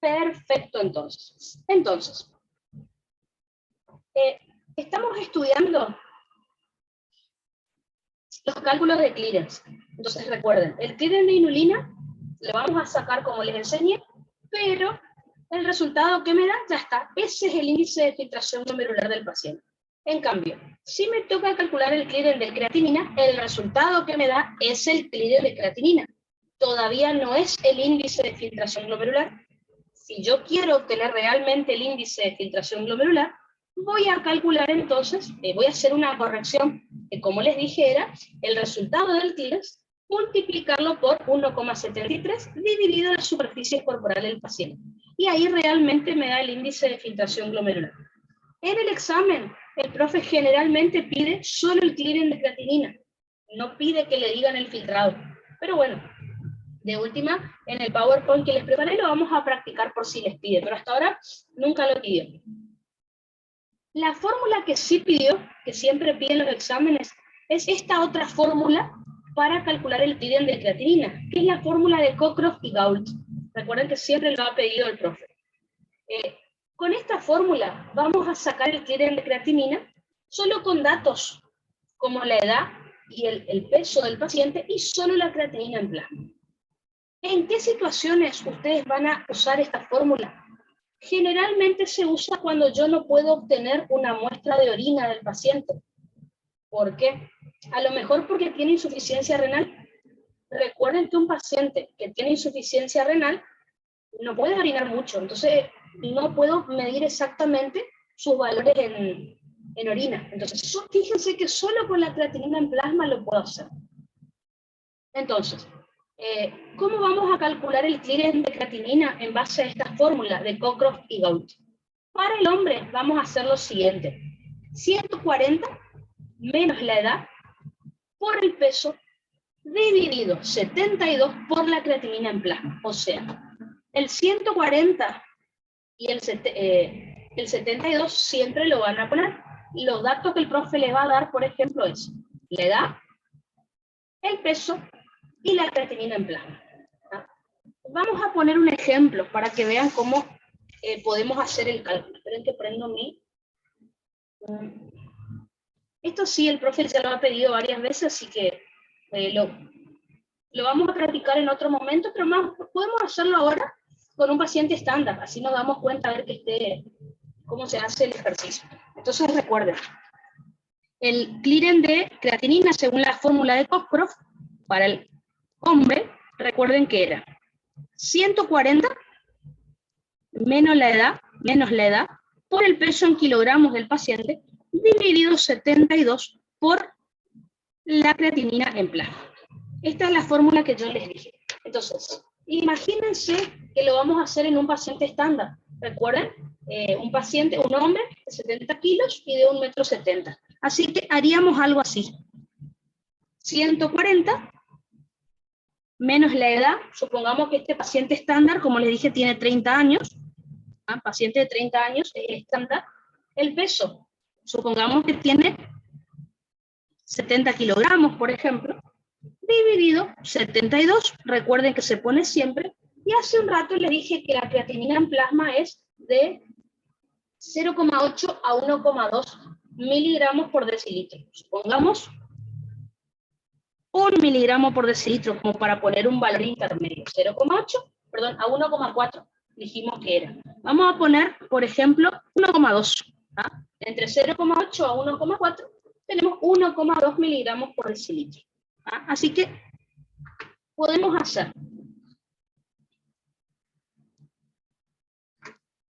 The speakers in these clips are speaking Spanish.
Perfecto, entonces. Estamos estudiando los cálculos de clearance. Entonces recuerden, el clearance de inulina lo vamos a sacar como les enseñé, pero el resultado que me da ya está. Ese es el índice de filtración glomerular del paciente. En cambio, si me toca calcular el clearance de creatinina, el resultado que me da es el clearance de creatinina. Todavía no es el índice de filtración glomerular. Si yo quiero obtener realmente el índice de filtración glomerular, voy a calcular entonces, voy a hacer una corrección, que como les dije era el resultado del clearance, multiplicarlo por 1,73 dividido la superficie corporal del paciente. Y ahí realmente me da el índice de filtración glomerular. En el examen, el profe generalmente pide solo el clearance de creatinina, no pide que le digan el filtrado. Pero bueno, de última, en el PowerPoint que les preparé lo vamos a practicar por si les pide, pero hasta ahora nunca lo pidió. La fórmula que sí pidió, que siempre piden los exámenes, es esta otra fórmula para calcular el clearance de creatinina, que es la fórmula de Cockcroft y Gault. Recuerden que siempre lo ha pedido el profe. Con esta fórmula vamos a sacar el clearance de creatinina solo con datos como la edad y el peso del paciente y solo la creatinina en plasma. ¿En qué situaciones ustedes van a usar esta fórmula? Generalmente se usa cuando yo no puedo obtener una muestra de orina del paciente. ¿Por qué? A lo mejor porque tiene insuficiencia renal. Recuerden que un paciente que tiene insuficiencia renal no puede orinar mucho, entonces no puedo medir exactamente sus valores en orina. Entonces, fíjense que solo con la creatinina en plasma lo puedo hacer. Entonces, ¿cómo vamos a calcular el clearance de creatinina en base a esta fórmula de Cockcroft y Gault? Para el hombre vamos a hacer lo siguiente. 140 menos la edad por el peso dividido 72 por la creatinina en plasma. O sea, el 140 y el 72 siempre lo van a poner. Los datos que el profe le va a dar, por ejemplo, es la edad, el peso y la creatinina en plasma. Vamos a poner un ejemplo para que vean cómo podemos hacer el cálculo. Esperen que prendo mi... Esto sí, el profe ya lo ha pedido varias veces, así que lo vamos a practicar en otro momento, pero podemos hacerlo ahora con un paciente estándar, así nos damos cuenta a ver cómo se hace el ejercicio. Entonces recuerden, el clearance de creatinina según la fórmula de Cockcroft para el hombre, recuerden que era 140 menos la edad por el peso en kilogramos del paciente dividido 72 por la creatinina en plasma. Esta es la fórmula que yo les dije. Entonces, imagínense que lo vamos a hacer en un paciente estándar. Recuerden, un hombre de 70 kilos y de 1,70 m. Así que haríamos algo así. 140 menos la edad. Supongamos que este paciente estándar, como les dije, tiene 30 años. Paciente de 30 años es estándar. El peso, supongamos que tiene 70 kilogramos, por ejemplo, dividido 72, recuerden que se pone siempre, y hace un rato les dije que la creatinina en plasma es de 0,8 a 1,2 miligramos por decilitro. Supongamos 1 miligramo por decilitro, como para poner un valor intermedio, 0,8, perdón, a 1,4 dijimos que era. Vamos a poner, por ejemplo, 1,2. Entre 0,8 a 1,4 tenemos 1,2 miligramos por decilitro. Así que podemos hacer.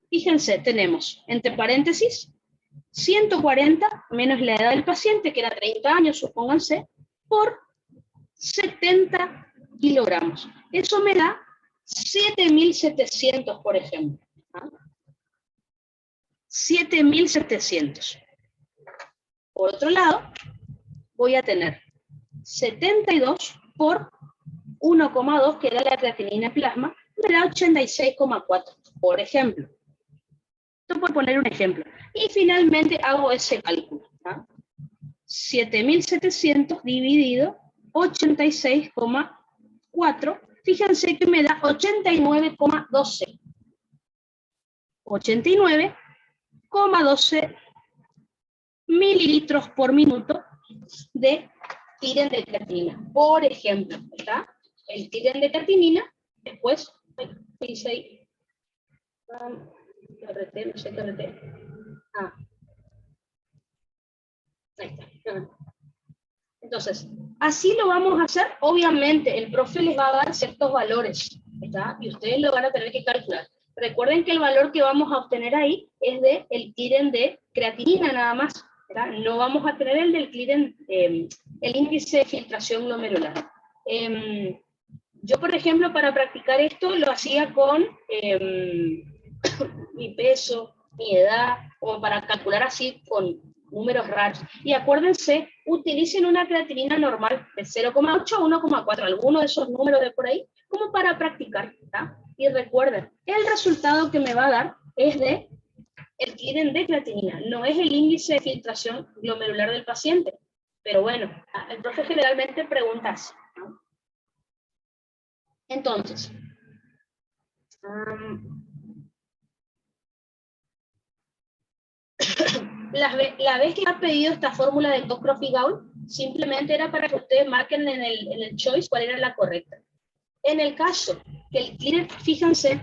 Fíjense, tenemos entre paréntesis 140 menos la edad del paciente, que era 30 años, supónganse, por 70 kilogramos. Eso me da 7.700, por ejemplo. 7.700. Por otro lado, voy a tener 72 por 1,2, que era la creatinina en plasma, me da 86,4, por ejemplo. Esto por poner un ejemplo. Y finalmente hago ese cálculo. 7.700 dividido 86,4. Fíjense que me da 89,12. 89,12 mililitros por minuto de Clearen de creatinina. Por ejemplo, ¿está? El Clearen de creatinina, después, dice ahí, RT, no sé qué RT. Ahí está. Entonces, así lo vamos a hacer. Obviamente, el profe les va a dar ciertos valores, ¿está? Y ustedes lo van a tener que calcular. Recuerden que el valor que vamos a obtener ahí es del Clearen de creatinina nada más, ¿verdad? No vamos a tener el del Clearen, el índice de filtración glomerular. Yo, por ejemplo, para practicar esto lo hacía con mi peso, mi edad, como para calcular así con números raros. Y acuérdense, utilicen una creatinina normal de 0,8 a 1,4, alguno de esos números de por ahí, como para practicar, ¿tá? Y recuerden, el resultado que me va a dar es de el Clearen de creatinina, no es el índice de filtración glomerular del paciente. Pero bueno, el profe generalmente pregunta así, ¿no? Entonces, la vez que ha pedido esta fórmula de Cockcroft y Gaul, simplemente era para que ustedes marquen en el choice cuál era la correcta. En el caso que el Clearen, fíjense,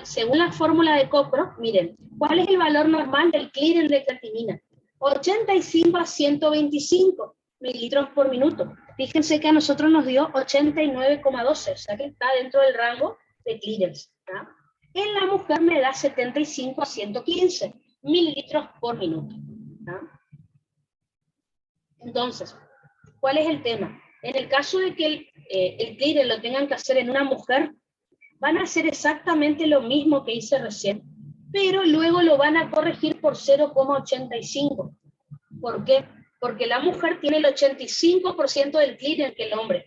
según la fórmula de Cockcroft, miren, ¿cuál es el valor normal del Clearen de creatinina? 85 a 125 mililitros por minuto. Fíjense que a nosotros nos dio 89,12, o sea que está dentro del rango de Clearance. En la mujer me da 75 a 115 mililitros por minuto. ¿Ah? Entonces, ¿cuál es el tema? En el caso de que el Clearen lo tengan que hacer en una mujer, van a hacer exactamente lo mismo que hice recién, pero luego lo van a corregir por 0,85. ¿Por qué? Porque la mujer tiene el 85% del Clearen que el hombre.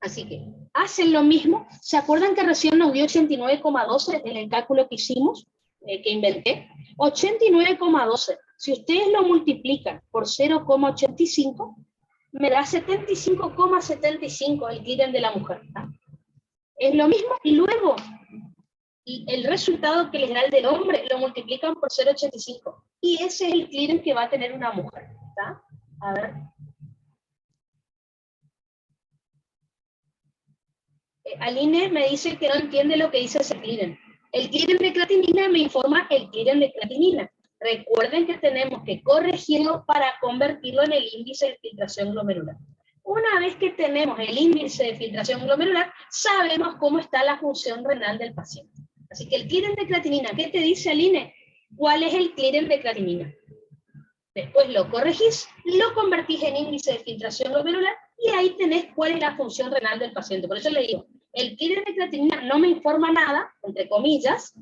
Así que hacen lo mismo. ¿Se acuerdan que recién nos dio 89,12 en el cálculo que hicimos, que inventé? 89,12. Si ustedes lo multiplican por 0,85, me da 75,75 el Clearen de la mujer. ¿Ah? Es lo mismo y luego el resultado que les da el del hombre lo multiplican por 0,85. Y ese es el Clearen que va a tener una mujer. ¿Está? A ver. Aline me dice que no entiende lo que dice ese Clearen. El Clearen de creatinina me informa el Clearen de creatinina. Recuerden que tenemos que corregirlo para convertirlo en el índice de filtración glomerular. Una vez que tenemos el índice de filtración glomerular, sabemos cómo está la función renal del paciente. Así que el Clearen de creatinina, ¿qué te dice Aline? ¿Cuál es el Clearen de creatinina? Después lo corregís, lo convertís en índice de filtración glomerular y ahí tenés cuál es la función renal del paciente. Por eso le digo, el Clearen de creatinina no me informa nada, entre comillas,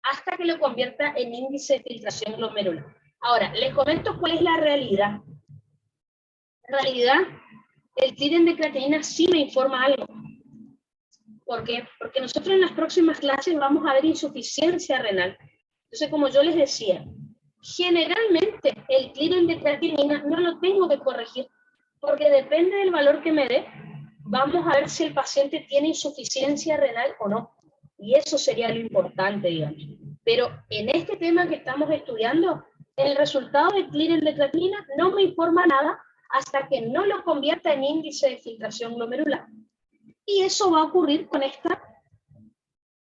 hasta que lo convierta en índice de filtración glomerular. Ahora, les comento cuál es la realidad. En realidad, el Clearen de creatinina sí me informa algo. ¿Por qué? Porque nosotros en las próximas clases vamos a ver insuficiencia renal. Entonces, como yo les decía, generalmente el Clearen de creatinina no lo tengo que corregir, porque depende del valor que me dé, vamos a ver si el paciente tiene insuficiencia renal o no. Y eso sería lo importante, digamos. Pero en este tema que estamos estudiando, el resultado del Clearen de creatinina no me informa nada hasta que no lo convierta en índice de filtración glomerular. Y eso va a ocurrir con esta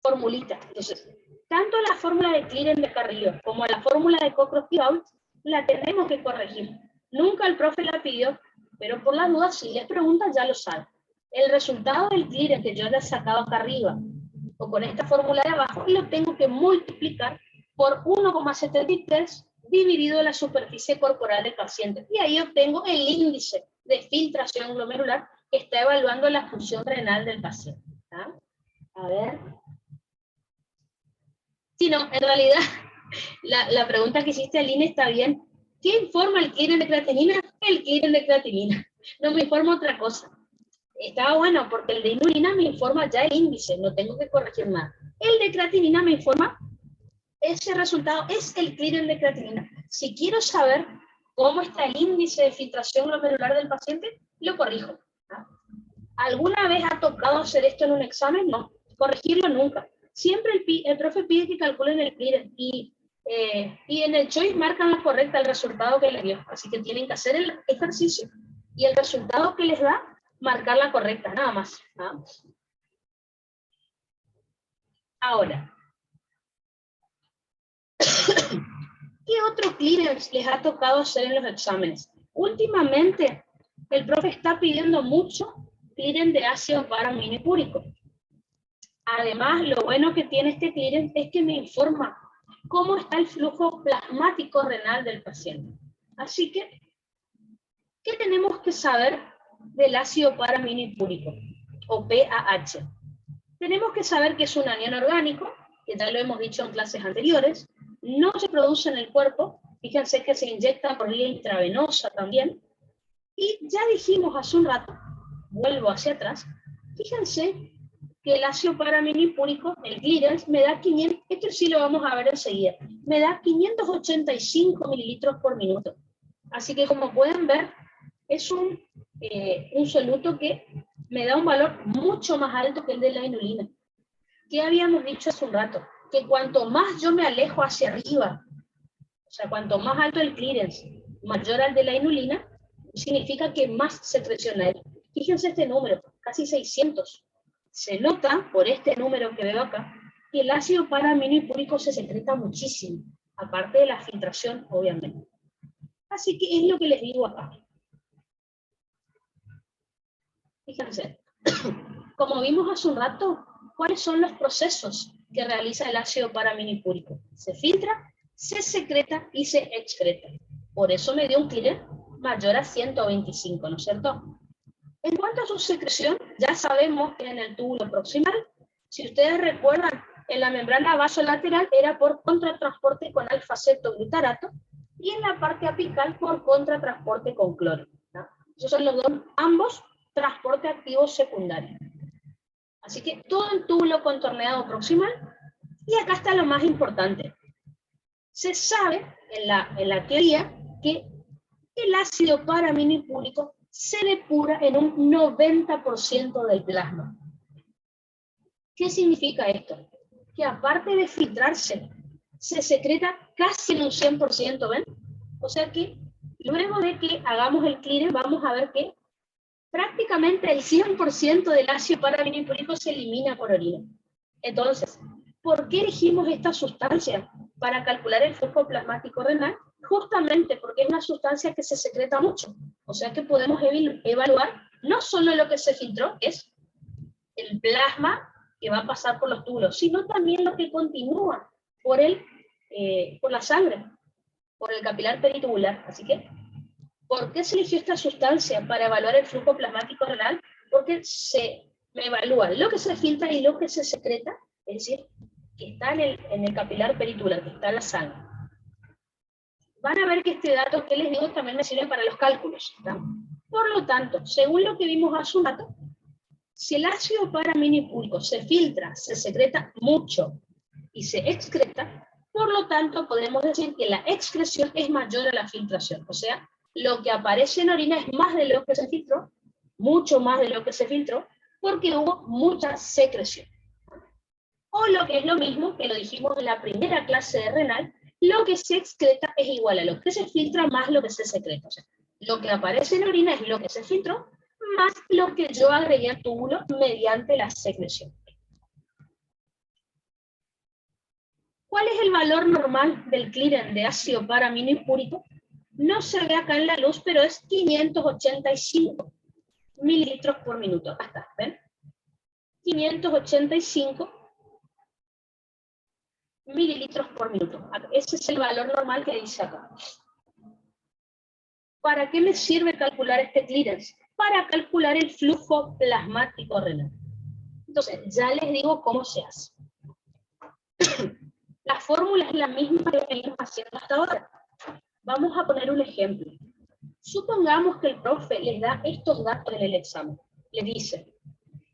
formulita. Entonces, tanto la fórmula de Clearen de Carrillo como la fórmula de Cockcroft y Gaul la tenemos que corregir. Nunca el profe la pidió, pero por las dudas, si les preguntan, ya lo saben. El resultado del Clearen que yo le he sacado acá arriba, o con esta fórmula de abajo, lo tengo que multiplicar por 1,73 dividido la superficie corporal del paciente. Y ahí obtengo el índice de filtración glomerular que está evaluando la función renal del paciente. ¿Ah? A ver. Sí, no, en realidad, la pregunta que hiciste, Aline, está bien. ¿Qué informa el Clearen de creatinina? El Clearen de creatinina. No me informa otra cosa. Estaba bueno porque el de inulina me informa ya el índice, no tengo que corregir nada. El de creatinina me informa ese resultado, es el Clearen de creatinina. Si quiero saber cómo está el índice de filtración glomerular del paciente, lo corrijo. ¿Ah? ¿Alguna vez ha tocado hacer esto en un examen? No, corregirlo nunca. siempre el profe pide que calculen el clearance y en el choice marcan la correcta el resultado que les dio. Así que tienen que hacer el ejercicio y el resultado que les da, marcar la correcta, nada más. Nada más. Ahora, ¿qué otro clearance les ha tocado hacer en los exámenes? Últimamente, el profe está pidiendo mucho clearance de ácido paraminipúrico. Además, lo bueno que tiene este clearance es que me informa cómo está el flujo plasmático renal del paciente. Así que, ¿qué tenemos que saber del ácido paraminipúrico, o PAH? Tenemos que saber que es un anión orgánico, que ya lo hemos dicho en clases anteriores, no se produce en el cuerpo, fíjense que se inyecta por vía intravenosa también, y ya dijimos hace un rato, vuelvo hacia atrás, fíjense que el ácido paraminipúrico, el clearance, me da 500, esto sí lo vamos a ver enseguida, me da 585 mililitros por minuto. Así que como pueden ver, es un soluto que me da un valor mucho más alto que el de la inulina. ¿Qué habíamos dicho hace un rato? Que cuanto más yo me alejo hacia arriba, o sea, cuanto más alto el clearance, mayor al de la inulina, significa que más secreciona él. Fíjense este número, casi 600. Se nota, por este número que veo acá, que el ácido paraminipúrico se secreta muchísimo, aparte de la filtración, obviamente. Así que es lo que les digo acá. Fíjense, como vimos hace un rato, ¿cuáles son los procesos que realiza el ácido paraminipúrico? Se filtra, se secreta y se excreta. Por eso me dio un clearance mayor a 125, ¿no es cierto? En cuanto a su secreción, ya sabemos que en el túbulo proximal, si ustedes recuerdan, en la membrana vasolateral era por contratransporte con alfa-cetoglutarato y en la parte apical por contratransporte con cloro, ¿no? Esos son los dos, ambos transporte activo secundario. Así que todo el túbulo contorneado proximal, y acá está lo más importante. Se sabe en la teoría que el ácido paraminipúrico se depura en un 90% del plasma. ¿Qué significa esto? Que aparte de filtrarse, se secreta casi en un 100%, ¿ven? O sea que luego de que hagamos el clearance, vamos a ver que prácticamente el 100% del ácido paraminipúrico se elimina por orina. Entonces, ¿por qué elegimos esta sustancia para calcular el flujo plasmático renal? Justamente porque es una sustancia que se secreta mucho. O sea que podemos evaluar no solo lo que se filtró, que es el plasma que va a pasar por los túbulos, sino también lo que continúa por la sangre, por el capilar peritubular. Así que, ¿por qué se eligió esta sustancia para evaluar el flujo plasmático renal? Porque se evalúa lo que se filtra y lo que se secreta, es decir, que está en el capilar peritubular, que está en la sangre. Van a ver que este dato que les digo también me sirve para los cálculos, ¿no? Por lo tanto, según lo que vimos hace un rato, si el ácido paraminipúrico se filtra, se secreta mucho y se excreta, por lo tanto podemos decir que la excreción es mayor a la filtración. O sea, lo que aparece en orina es más de lo que se filtró, mucho más de lo que se filtró, porque hubo mucha secreción. O lo que es lo mismo, que lo dijimos en la primera clase de renal, lo que se excreta es igual a lo que se filtra más lo que se secreta. O sea, lo que aparece en orina es lo que se filtró, más lo que yo agregué al túbulo mediante la secreción. ¿Cuál es el valor normal del clearance de ácido paraminipúrico? No se ve acá en la luz, pero es 585 mililitros por minuto. Acá está, ¿ven? 585 mililitros por minuto. Ese es el valor normal que dice acá. ¿Para qué me sirve calcular este clearance? Para calcular el flujo plasmático renal. Entonces, ya les digo cómo se hace. La fórmula es la misma que venimos haciendo hasta ahora. Vamos a poner un ejemplo. Supongamos que el profe les da estos datos en el examen. Les dice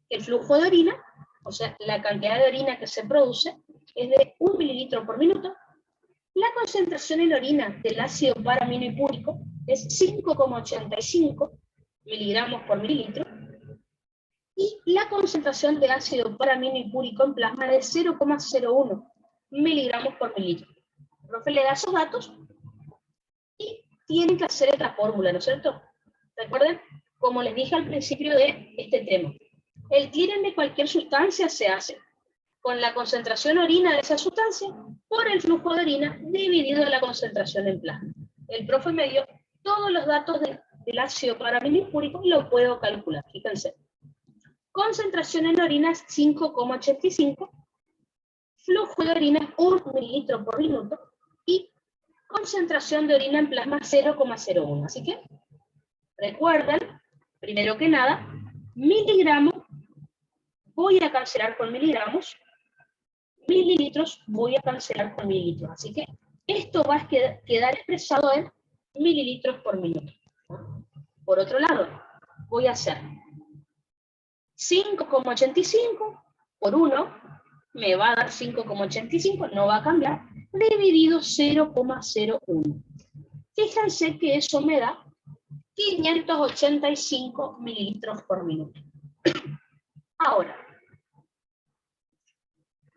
que el flujo de orina, o sea, la cantidad de orina que se produce, es de 1 mililitro por minuto. La concentración en orina del ácido paraminipúrico es 5,85 miligramos por mililitro. y la concentración de ácido paraminipúrico en plasma de 0,01 miligramos por mililitro. El profe le da esos datos y tienen que hacer esta fórmula, ¿no es cierto? Recuerden, como les dije al principio de este tema, el clearance de cualquier sustancia se hace con la concentración orina de esa sustancia por el flujo de orina dividido la concentración en plasma. El profe me dio todos los datos del ácido paraminipúrico y lo puedo calcular. Fíjense. Concentración en orina 5,85, flujo de orina 1 mililitro por minuto y concentración de orina en plasma 0,01. Así que recuerden, primero que nada, miligramos, voy a cancelar con miligramos, mililitros voy a cancelar con mililitros. Así que esto va a quedar expresado en mililitros por minuto. Por otro lado, voy a hacer 5,85 por 1, me va a dar 5,85, no va a cambiar, dividido 0,01. Fíjense que eso me da 585 mililitros por minuto. Ahora,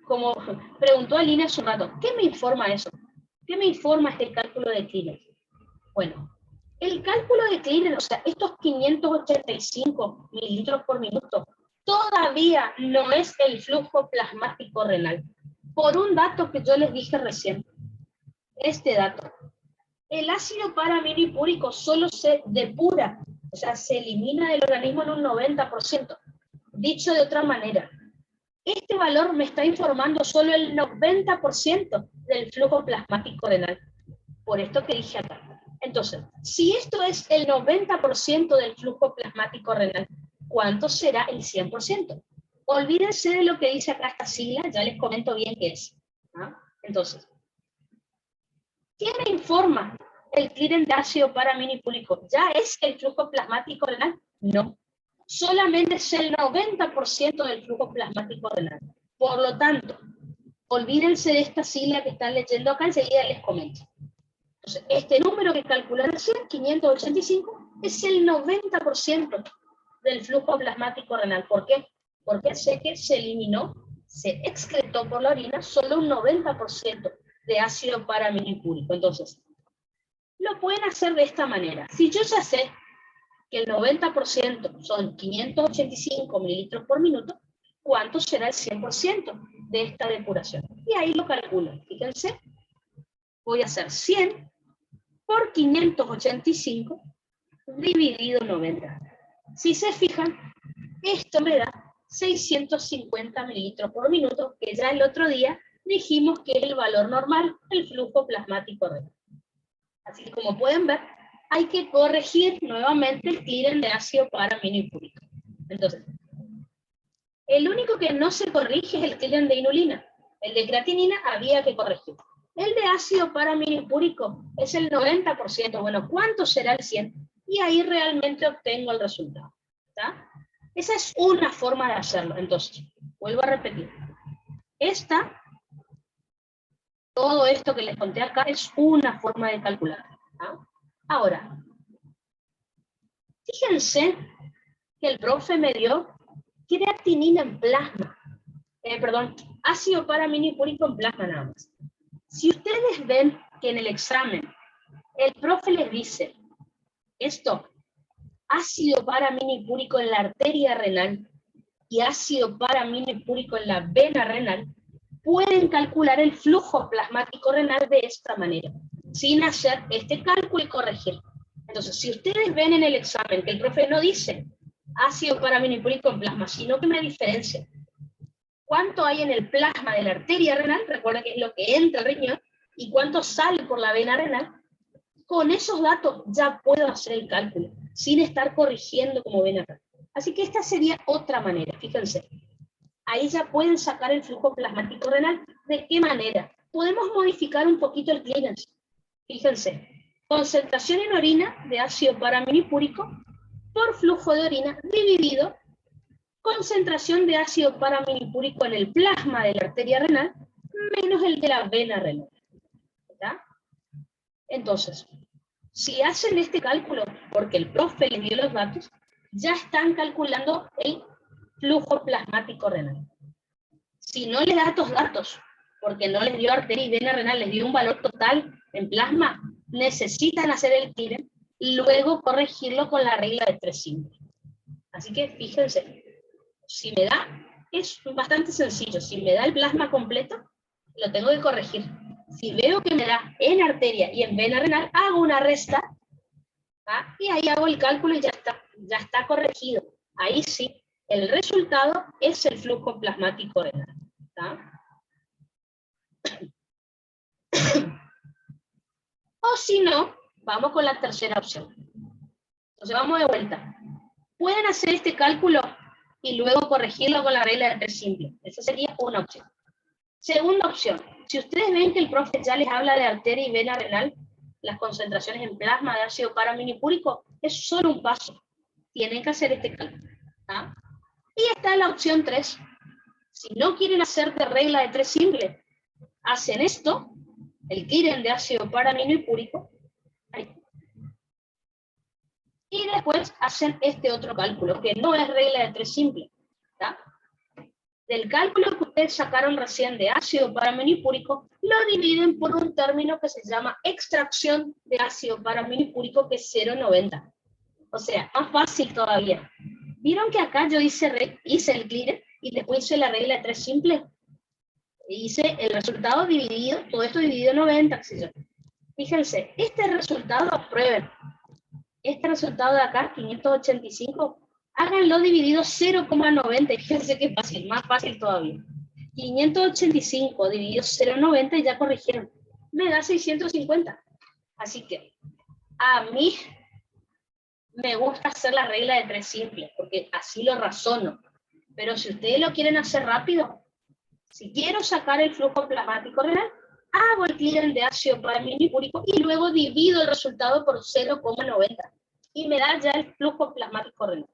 como preguntó Aline hace un rato, ¿qué me informa eso? ¿Qué me informa este cálculo de clearance? Bueno, el cálculo de clearance, o sea, estos 585 mililitros por minuto, todavía no es el flujo plasmático renal. Por un dato que yo les dije recién, este dato. El ácido paraminipúrico solo se depura, o sea, se elimina del organismo en un 90%. Dicho de otra manera, este valor me está informando solo el 90% del flujo plasmático renal. Por esto que dije acá. Entonces, si esto es el 90% del flujo plasmático renal, ¿cuánto será el 100%? Olvídense de lo que dice acá esta sigla, ya les comento bien qué es. ¿Ah? Entonces, ¿qué me informa el clearance de ácido paraminipúrico? ¿Ya es el flujo plasmático renal? No. Solamente es el 90% del flujo plasmático renal. Por lo tanto, olvídense de esta sigla que están leyendo acá, enseguida les comento. Entonces, este número que calculan recién, 585, es el 90% del flujo plasmático renal. ¿Por qué? Porque sé que se eliminó, se excretó por la orina solo un 90% de ácido paraminipúrico. Entonces, lo pueden hacer de esta manera. Si yo ya sé que el 90% son 585 mililitros por minuto, ¿cuánto será el 100% de esta depuración? Y ahí lo calculo. Fíjense, voy a hacer 100 por 585 dividido 90. Si se fijan, esto me da 650 mililitros por minuto, que ya el otro día dijimos que es el valor normal del flujo plasmático renal. Así que como pueden ver, hay que corregir nuevamente el clearance de ácido paraminipúrico. Entonces, el único que no se corrige es el clearance de inulina. El de creatinina había que corregir. El de ácido paraminipúrico es el 90%. Bueno, ¿cuánto será el 100? Y ahí realmente obtengo el resultado. ¿Está? Esa es una forma de hacerlo. Entonces, vuelvo a repetir. Todo esto que les conté acá es una forma de calcular. ¿Ah? Ahora, fíjense que el profe me dio creatinina en plasma. Ácido paraminipúrico en plasma nada más. Si ustedes ven que en el examen el profe les dice esto, ácido paraminipúrico en la arteria renal y ácido paraminipúrico en la vena renal, pueden calcular el flujo plasmático renal de esta manera, sin hacer este cálculo y corregir. Entonces, si ustedes ven en el examen que el profe no dice ácido paraminipúrico en plasma, sino que me diferencia cuánto hay en el plasma de la arteria renal, recuerda que es lo que entra al riñón, y cuánto sale por la vena renal, con esos datos ya puedo hacer el cálculo, sin estar corrigiendo como ven acá. Así que esta sería otra manera, fíjense. Ahí ya pueden sacar el flujo plasmático renal. ¿De qué manera? Podemos modificar un poquito el clearance. Fíjense, concentración en orina de ácido paraminipúrico por flujo de orina dividido concentración de ácido paraminipúrico en el plasma de la arteria renal menos el de la vena renal. ¿Está? Entonces, si hacen este cálculo, porque el profe les dio los datos, ya están calculando el flujo plasmático renal. Si no les da estos datos, porque no les dio arteria y vena renal, les dio un valor total en plasma, necesitan hacer el clearance y luego corregirlo con la regla de 3 simple. Así que fíjense, si me da, es bastante sencillo, si me da el plasma completo, lo tengo que corregir. Si veo que me da en arteria y en vena renal, hago una resta, ¿ah? Y ahí hago el cálculo y ya está corregido. Ahí sí, el resultado es el flujo plasmático renal. ¿Tá? O si no, vamos con la tercera opción. Entonces vamos de vuelta. Pueden hacer este cálculo y luego corregirlo con la regla de 3 simple. Esa sería una opción. Segunda opción. Si ustedes ven que el profe ya les habla de arteria y vena renal, las concentraciones en plasma de ácido paraminipúrico, es solo un paso. Tienen que hacer este cálculo. ¿Ah? Y está la opción 3. Si no quieren hacer de regla de 3 simple, hacen esto, el clearance de ácido paraminipúrico, y después hacen este otro cálculo, que no es regla de 3 simple. ¿Tá? Del cálculo que ustedes sacaron recién de ácido paraminipúrico, lo dividen por un término que se llama extracción de ácido paraminipúrico, que es 0,90. O sea, más fácil todavía. ¿Vieron que acá yo hice el clearance y después hice la regla de 3 simple? Hice el resultado dividido, todo esto dividido en 90. Fíjense, este resultado, prueben. Este resultado de acá, 585, háganlo dividido 0,90. Fíjense que fácil, más fácil todavía. 585 dividido 0,90 y ya corrigieron. Me da 650. Así que a mí me gusta hacer la regla de 3 simple, porque así lo razono. Pero si ustedes lo quieren hacer rápido, si quiero sacar el flujo plasmático renal, hago el clearance de ácido paraminipúrico y luego divido el resultado por 0,90 y me da ya el flujo plasmático renal.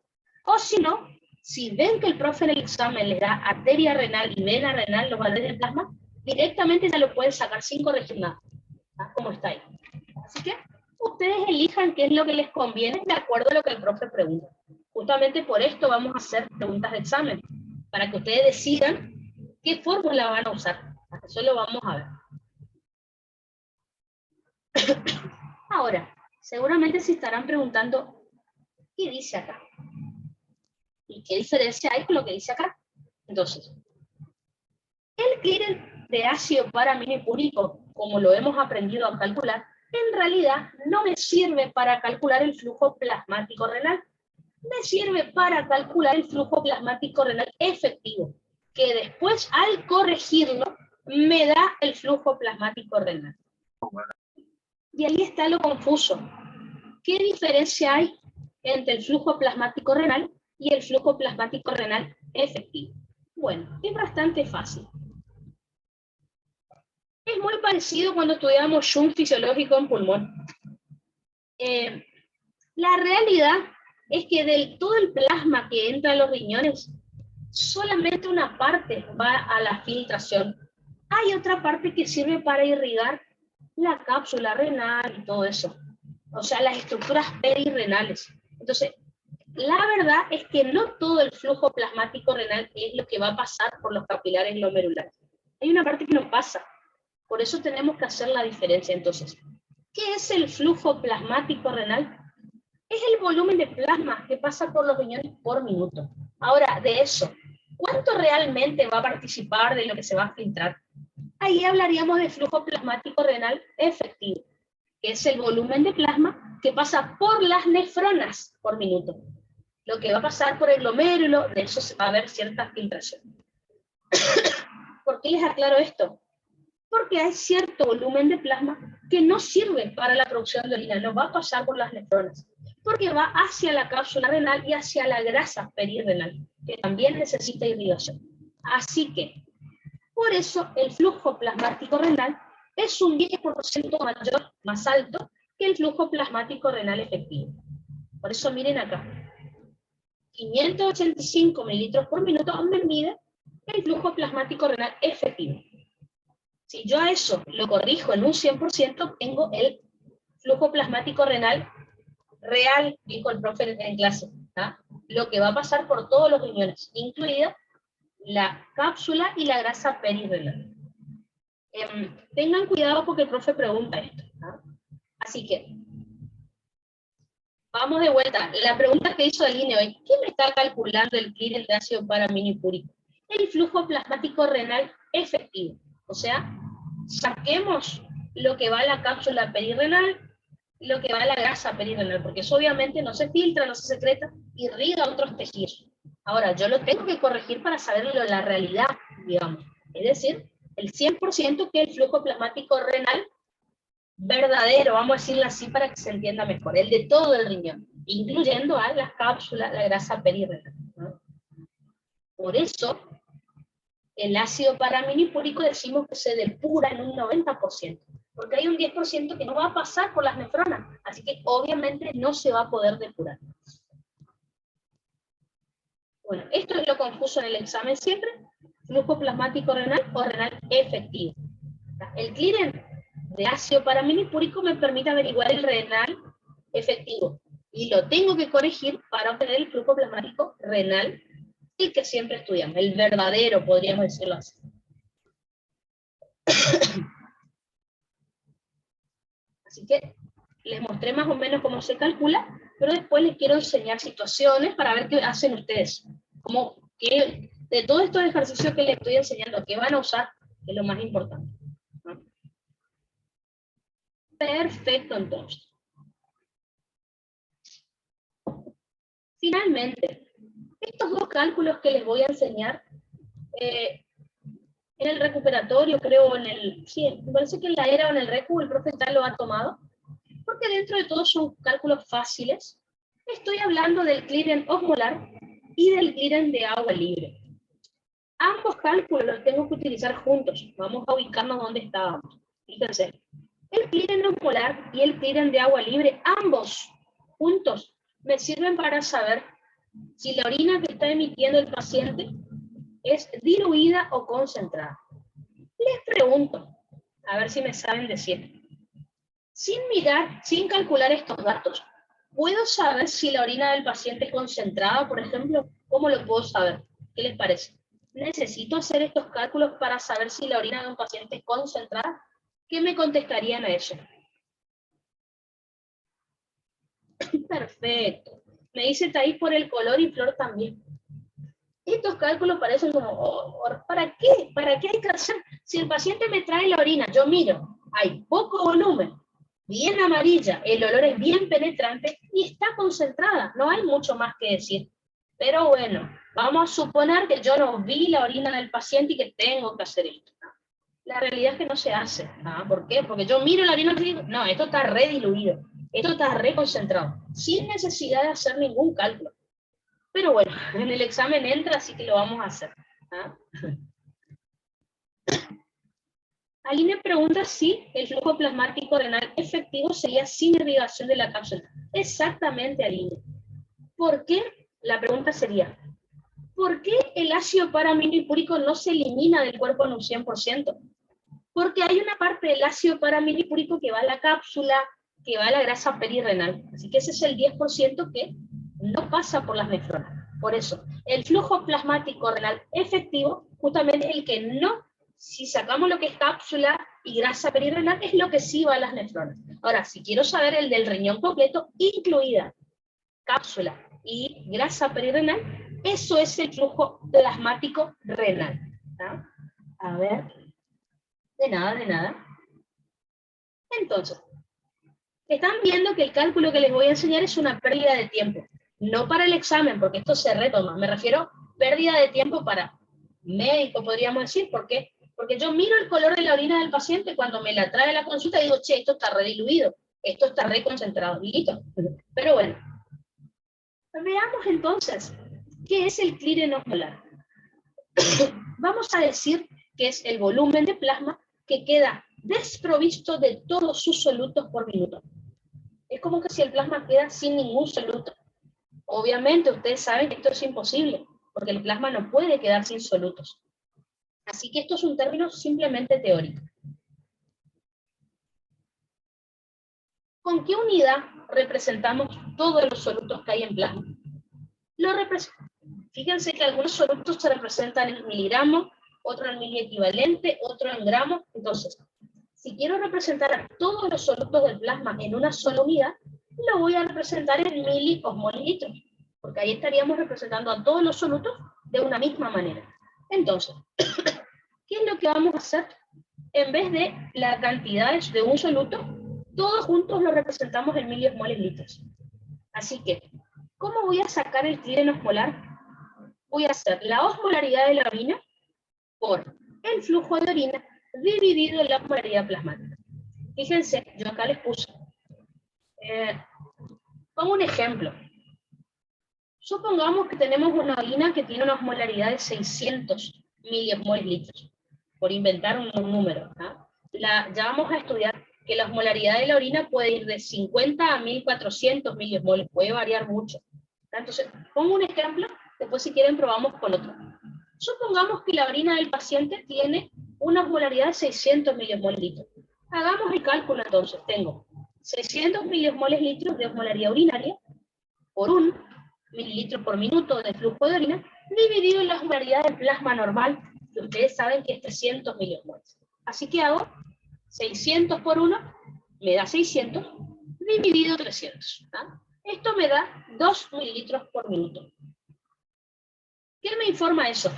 O si no, si ven que el profe en el examen les da arteria renal y vena renal, los valores del plasma, directamente ya lo pueden sacar sin corregir nada, ¿tá? Como está ahí. Así que ustedes elijan qué es lo que les conviene de acuerdo a lo que el profe pregunta. Justamente por esto vamos a hacer preguntas de examen, para que ustedes decidan qué fórmula van a usar. Eso lo vamos a ver. Ahora, seguramente se estarán preguntando, ¿qué dice acá? ¿Y qué diferencia hay con lo que dice acá? Entonces, el clearance de ácido paraminipúrico, como lo hemos aprendido a calcular, en realidad no me sirve para calcular el flujo plasmático renal. Me sirve para calcular el flujo plasmático renal efectivo, que después al corregirlo me da el flujo plasmático renal. Y ahí está lo confuso. ¿Qué diferencia hay entre el flujo plasmático renal y el flujo plasmático renal efectivo? Bueno, es bastante fácil. Es muy parecido cuando estudiamos shunt fisiológico en pulmón. La realidad es que del todo el plasma que entra a los riñones, solamente una parte va a la filtración. Hay otra parte que sirve para irrigar la cápsula renal y todo eso. O sea, las estructuras perirrenales. Entonces, la verdad es que no todo el flujo plasmático renal es lo que va a pasar por los capilares glomerulares. Hay una parte que no pasa. Por eso tenemos que hacer la diferencia. Entonces, ¿qué es el flujo plasmático renal? Es el volumen de plasma que pasa por los riñones por minuto. Ahora, de eso, ¿cuánto realmente va a participar de lo que se va a filtrar? Ahí hablaríamos de flujo plasmático renal efectivo, que es el volumen de plasma que pasa por las nefronas por minuto. Lo que va a pasar por el glomérulo, de eso va a haber cierta filtración. ¿Por qué les aclaro esto? Porque hay cierto volumen de plasma que no sirve para la producción de orina, no va a pasar por las nefronas, porque va hacia la cápsula renal y hacia la grasa perirrenal, que también necesita irrigación. Así que, por eso el flujo plasmático renal es un 10% mayor, más alto, que el flujo plasmático renal efectivo. Por eso miren acá, 585 mililitros por minuto me mide el flujo plasmático renal efectivo. Si yo a eso lo corrijo en un 100%, tengo el flujo plasmático renal real, dijo el profe en clase. ¿tá? Lo que va a pasar por todos los riñones, incluida la cápsula y la grasa perirrenal. Tengan cuidado porque el profe pregunta esto, ¿tá? Así que, vamos de vuelta. La pregunta que hizo Aline hoy, ¿quién me está calculando el clearance de ácido paraminipúrico? El flujo plasmático renal efectivo. O sea, saquemos lo que va a la cápsula perirrenal, lo que va a la grasa perirrenal, porque eso obviamente no se filtra, no se secreta, irriga a otros tejidos. Ahora, yo lo tengo que corregir para saber la realidad, digamos. Es decir, el 100% que el flujo plasmático renal verdadero, vamos a decirlo así para que se entienda mejor, el de todo el riñón, incluyendo a las cápsulas, la grasa perirrenal, ¿no? Por eso, el ácido paraminipúrico decimos que se depura en un 90%, porque hay un 10% que no va a pasar por las nefronas, así que obviamente no se va a poder depurar. Bueno, esto es lo confuso en el examen siempre, flujo plasmático renal o renal efectivo. El clearance de ácido paraminipúrico me permite averiguar el renal efectivo, y lo tengo que corregir para obtener el flujo plasmático renal, el que siempre estudiamos, el verdadero, podríamos decirlo así. Así que les mostré más o menos cómo se calcula, pero después les quiero enseñar situaciones para ver qué hacen ustedes. Como que de todos estos ejercicios que les estoy enseñando, ¿qué van a usar? Que es lo más importante, ¿no? Perfecto, entonces. Finalmente, estos dos cálculos que les voy a enseñar, en el recuperatorio, creo, sí, me parece que en la ERA o en el RECU, el profe ya lo ha tomado, porque dentro de todos son cálculos fáciles. Estoy hablando del clearance osmolar y del clearance de agua libre. Ambos cálculos los tengo que utilizar juntos. Vamos a ubicarnos donde estábamos. Fíjense, el clearance osmolar y el clearance de agua libre, ambos juntos, me sirven para saber si la orina que está emitiendo el paciente es diluida o concentrada. Les pregunto, a ver si me saben decir. Sin mirar, sin calcular estos datos, ¿puedo saber si la orina del paciente es concentrada, por ejemplo? ¿Cómo lo puedo saber? ¿Qué les parece? ¿Necesito hacer estos cálculos para saber si la orina de un paciente es concentrada? ¿Qué me contestarían a eso? Perfecto. Me dice Thais por el color y Flor también. Estos cálculos parecen como, ¿para qué? ¿Para qué hay que hacer? Si el paciente me trae la orina, yo miro, hay poco volumen, bien amarilla, el olor es bien penetrante y está concentrada, no hay mucho más que decir. Pero bueno, vamos a suponer que yo no vi la orina del paciente y que tengo que hacer esto, ¿no? La realidad es que no se hace, ¿no? ¿Por qué? Porque yo miro la orina y digo, no, esto está re diluido, esto está re concentrado, sin necesidad de hacer ningún cálculo. Pero bueno, en el examen entra, así que lo vamos a hacer, ¿ah? Aline pregunta si el flujo plasmático renal efectivo sería sin irrigación de la cápsula. Exactamente, Aline. ¿Por qué? La pregunta sería, ¿por qué el ácido paraminipúrico no se elimina del cuerpo en un 100%? Porque hay una parte del ácido paraminipúrico que va a la cápsula, que va a la grasa perirrenal. Así que ese es el 10% que no pasa por las nefronas. Por eso, el flujo plasmático renal efectivo, justamente el que no, si sacamos lo que es cápsula y grasa perirrenal, es lo que sí va a las nefronas. Ahora, si quiero saber el del riñón completo, incluida cápsula y grasa perirrenal, eso es el flujo plasmático renal, ¿tá? A ver, de nada, de nada. Entonces, están viendo que el cálculo que les voy a enseñar es una pérdida de tiempo. No para el examen, porque esto se retoma. Me refiero a pérdida de tiempo para médico, podríamos decir. ¿Por qué? Porque yo miro el color de la orina del paciente cuando me la trae a la consulta y digo, che, esto está rediluido, esto está reconcentrado. Listo. Pero bueno, veamos entonces, ¿qué es el clearance osmolar? Vamos a decir que es el volumen de plasma que queda desprovisto de todos sus solutos por minuto. Es como que si el plasma queda sin ningún soluto. Obviamente ustedes saben que esto es imposible, porque el plasma no puede quedar sin solutos. Así que esto es un término simplemente teórico. ¿Con qué unidad representamos todos los solutos que hay en plasma? Fíjense que algunos solutos se representan en miligramos, otro en miliequivalente, otro en gramos. Entonces, si quiero representar a todos los solutos del plasma en una sola unidad, lo voy a representar en miliosmolilitros, porque ahí estaríamos representando a todos los solutos de una misma manera. Entonces, ¿qué es lo que vamos a hacer? En vez de la cantidad de un soluto, todos juntos lo representamos en miliosmolilitros. Así que, ¿cómo voy a sacar el clíren osmolar? Voy a hacer la osmolaridad de la orina por el flujo de orina dividido en la osmolaridad plasmática. Fíjense, yo acá les puse. Pongo un ejemplo. Supongamos que tenemos una orina que tiene una osmolaridad de 600 miliosmolilitros, por inventar un número. Ya vamos a estudiar que la osmolaridad de la orina puede ir de 50 a 1400 miliosmoles, puede variar mucho. Entonces, pongo un ejemplo, después si quieren probamos con otro. Supongamos que la orina del paciente tiene una osmolaridad de 600 miliosmolilitros. Hagamos el cálculo entonces. Tengo 600 miliosmolilitros de osmolaridad urinaria por 1 mililitro por minuto de flujo de orina, dividido en la osmolaridad del plasma normal, que ustedes saben que es 300 miliosmoles. Así que hago 600 por 1, me da 600, dividido 300. Esto me da 2 mililitros por minuto. ¿Qué me informa eso?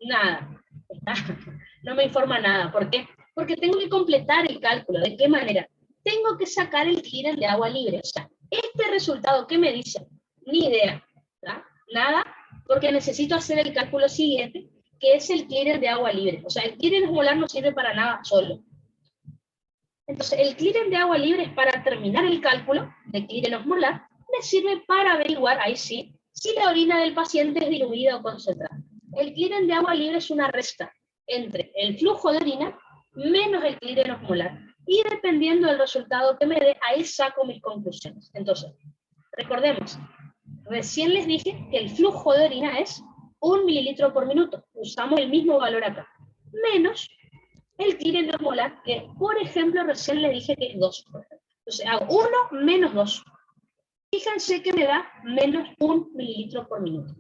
Nada. No me informa nada. ¿Por qué? Porque tengo que completar el cálculo. ¿De qué manera? Tengo que sacar el clíren de agua libre. O sea, este resultado, ¿qué me dice? Ni idea. Nada, porque necesito hacer el cálculo siguiente, que es el clíren de agua libre. O sea, el clíren osmolar no sirve para nada solo. Entonces, el clíren de agua libre es para terminar el cálculo de clíren osmolar, me sirve para averiguar, ahí sí, si la orina del paciente es diluida o concentrada. El clíren de agua libre es una resta entre el flujo de orina menos el clíren osmolar. Y dependiendo del resultado que me dé, ahí saco mis conclusiones. Entonces, recordemos, recién les dije que el flujo de orina es 1 mililitro por minuto. Usamos el mismo valor acá. Menos el clíren osmolar, que por ejemplo recién les dije que es 2. Entonces hago 1 menos 2. Fíjense que me da menos 1 mililitro por minuto.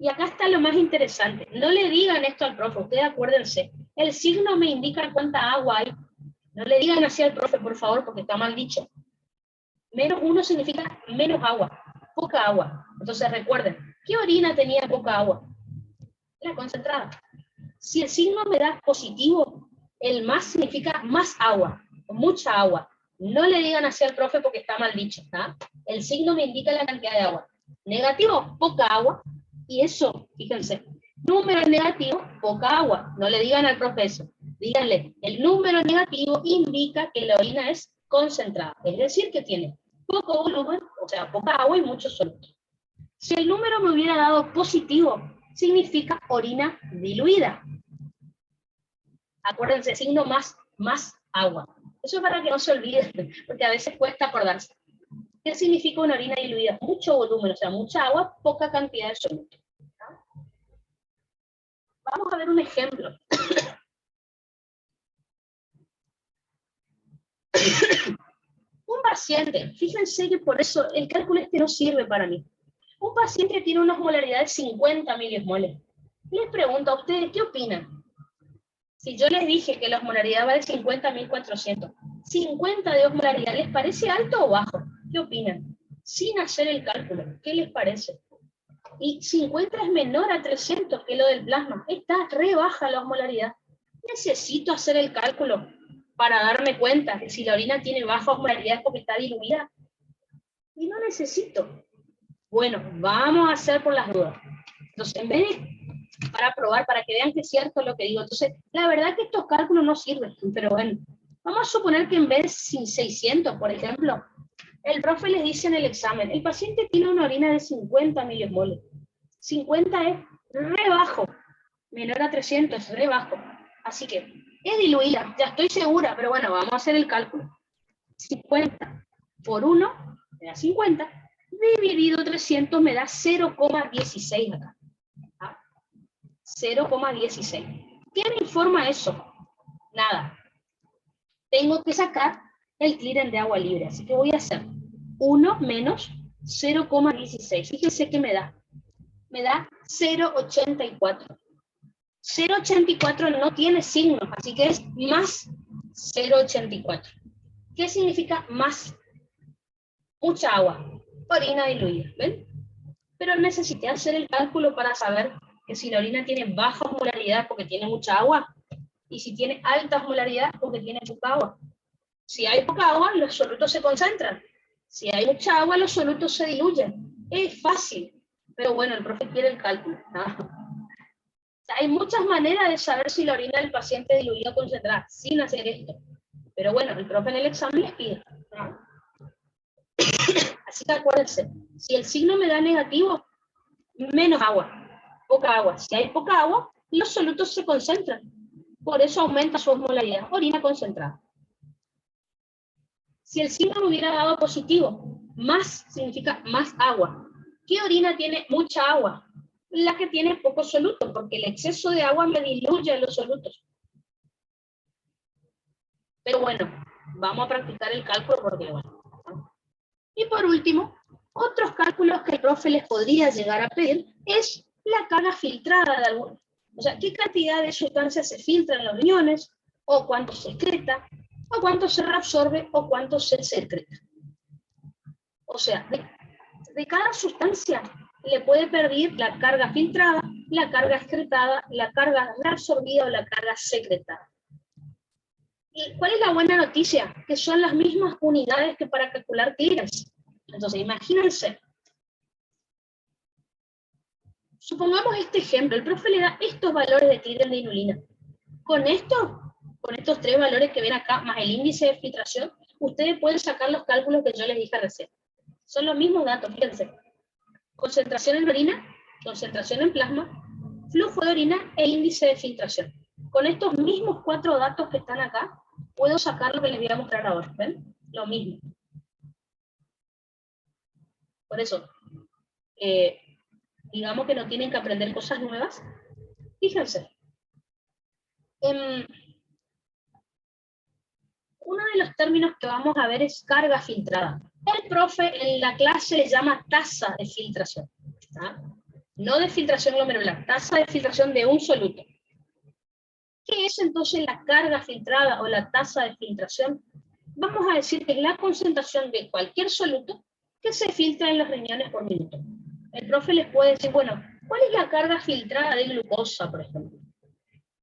Y acá está lo más interesante. No le digan esto al profe, ustedes acuérdense. El signo me indica cuánta agua hay. No le digan así al profe, por favor, porque está mal dicho. Menos 1 significa menos agua, poca agua. Entonces recuerden, ¿qué orina tenía poca agua? La concentrada. Si el signo me da positivo, el más significa más agua, mucha agua. No le digan así al profe porque está mal dicho. El signo me indica la cantidad de agua. Negativo, poca agua. Y eso, fíjense, número negativo, poca agua. No le digan al profe eso. Díganle, el número negativo indica que la orina es concentrada. Es decir, que tiene poco volumen, o sea, poca agua y mucho soluto. Si el número me hubiera dado positivo, significa orina diluida. Acuérdense, signo más agua. Eso es para que no se olviden, porque a veces cuesta acordarse. ¿Qué significa una orina diluida? Mucho volumen, o sea, mucha agua, poca cantidad de soluto. Vamos a ver un ejemplo. Un paciente, fíjense que por eso el cálculo este no sirve para mí. Un paciente tiene una osmolaridad de 50 miliosmoles. Les pregunto a ustedes, ¿qué opinan? Si yo les dije que la osmolaridad va de 50 a 1400, 50 de osmolaridad, ¿les parece alto o bajo? ¿Qué opinan? Sin hacer el cálculo, ¿qué les parece? Y 50 es menor a 300 que lo del plasma. Está re baja la osmolaridad. Necesito hacer el cálculo para darme cuenta que si la orina tiene baja osmolaridad es porque está diluida. Y no necesito. Bueno, vamos a hacer por las dudas. Entonces, en vez de para probar, para que vean que es cierto lo que digo. Entonces, la verdad que estos cálculos no sirven, pero bueno, vamos a suponer que en vez de 600, por ejemplo, el profe les dice en el examen, el paciente tiene una orina de 50 miliosmoles. 50 es re bajo, menor a 300, es re bajo. Así que es diluida, ya estoy segura, pero bueno, vamos a hacer el cálculo. 50 por 1 me da 50, dividido 300 me da 0,16 acá. 0,16. ¿Qué me informa eso? Nada. Tengo que sacar el clíren de agua libre, así que voy a hacer 1 menos 0,16. Fíjense que me da 0,84. 0,84 no tiene signo, así que es más 0,84. ¿Qué significa más? Mucha agua, orina diluida, ¿ven? Pero necesité hacer el cálculo para saber que si la orina tiene baja osmolaridad porque tiene mucha agua, y si tiene alta osmolaridad porque tiene poca agua. Si hay poca agua, los solutos se concentran. Si hay mucha agua, los solutos se diluyen. Es fácil, pero bueno, el profe quiere el cálculo, ¿no? O sea, hay muchas maneras de saber si la orina del paciente es diluida o concentrada sin hacer esto. Pero bueno, el profe en el examen les pide, ¿no? Así que acuérdense, si el signo me da negativo, menos agua, poca agua. Si hay poca agua, los solutos se concentran. Por eso aumenta su osmolaridad, orina concentrada. Si el signo me hubiera dado positivo, más significa más agua. ¿Qué orina tiene mucha agua? La que tiene poco soluto, porque el exceso de agua me diluye los solutos. Pero bueno, vamos a practicar el cálculo porque bueno. Y por último, otros cálculos que el profe les podría llegar a pedir es la carga filtrada de algunos. O sea, qué cantidad de sustancias se filtra en los riñones, o cuánto se excreta, o cuánto se reabsorbe, o cuánto se secreta. O sea, de cada sustancia le puede pedir la carga filtrada, la carga excretada, la carga reabsorbida o la carga secretada. ¿Y cuál es la buena noticia? Que son las mismas unidades que para calcular clearance. Entonces, imagínense. Supongamos este ejemplo. El profe le da estos valores de clearance de inulina. Con estos tres valores que ven acá, más el índice de filtración, ustedes pueden sacar los cálculos que yo les dije recién. Son los mismos datos, fíjense. Concentración en orina, concentración en plasma, flujo de orina e índice de filtración. Con estos mismos 4 datos que están acá, puedo sacar lo que les voy a mostrar ahora. ¿Ven? Lo mismo. Por eso, digamos que no tienen que aprender cosas nuevas. Fíjense. Uno de los términos que vamos a ver es carga filtrada. El profe en la clase le llama tasa de filtración. ¿Está? No de filtración glomerular, tasa de filtración de un soluto. ¿Qué es entonces la carga filtrada o la tasa de filtración? Vamos a decir que es la concentración de cualquier soluto que se filtra en los riñones por minuto. El profe les puede decir, bueno, ¿cuál es la carga filtrada de glucosa, por ejemplo?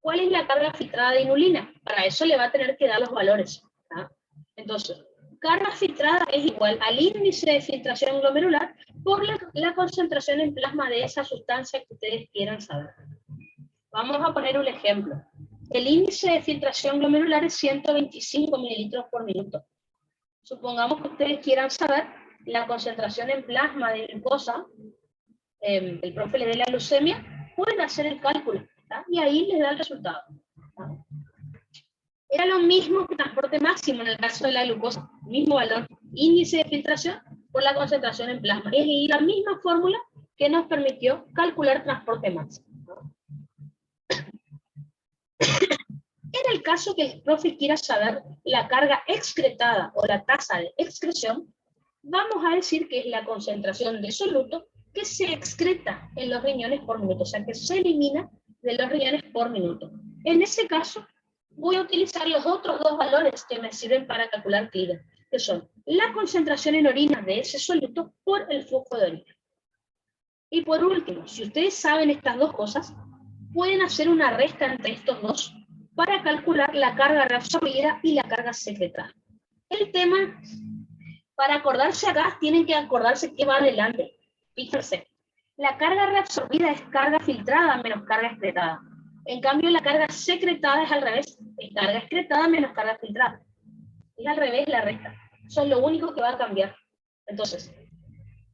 ¿Cuál es la carga filtrada de inulina? Para eso le va a tener que dar los valores. ¿Ah? Entonces, carga filtrada es igual al índice de filtración glomerular por la concentración en plasma de esa sustancia que ustedes quieran saber. Vamos a poner un ejemplo. El índice de filtración glomerular es 125 mililitros por minuto. Supongamos que ustedes quieran saber la concentración en plasma de glucosa, el profe le dé la leucemia, pueden hacer el cálculo, ¿tá? Y ahí les da el resultado. ¿Tá? Era lo mismo que transporte máximo en el caso de la glucosa, mismo valor, índice de filtración por la concentración en plasma. Es la misma fórmula que nos permitió calcular transporte máximo. En el caso que el profe quiera saber la carga excretada o la tasa de excreción, vamos a decir que es la concentración de soluto que se excreta en los riñones por minuto, o sea, que se elimina de los riñones por minuto. En ese caso, voy a utilizar los otros dos valores que me sirven para calcular clearance, que son la concentración en orina de ese soluto por el flujo de orina. Y por último, si ustedes saben estas dos cosas, pueden hacer una resta entre estos dos para calcular la carga reabsorbida y la carga secretada. El tema, para acordarse acá, tienen que acordarse qué va adelante. Fíjense, la carga reabsorbida es carga filtrada menos carga excretada. En cambio, la carga secretada es al revés, es carga excretada menos carga filtrada. Es al revés la resta. Eso es lo único que va a cambiar. Entonces,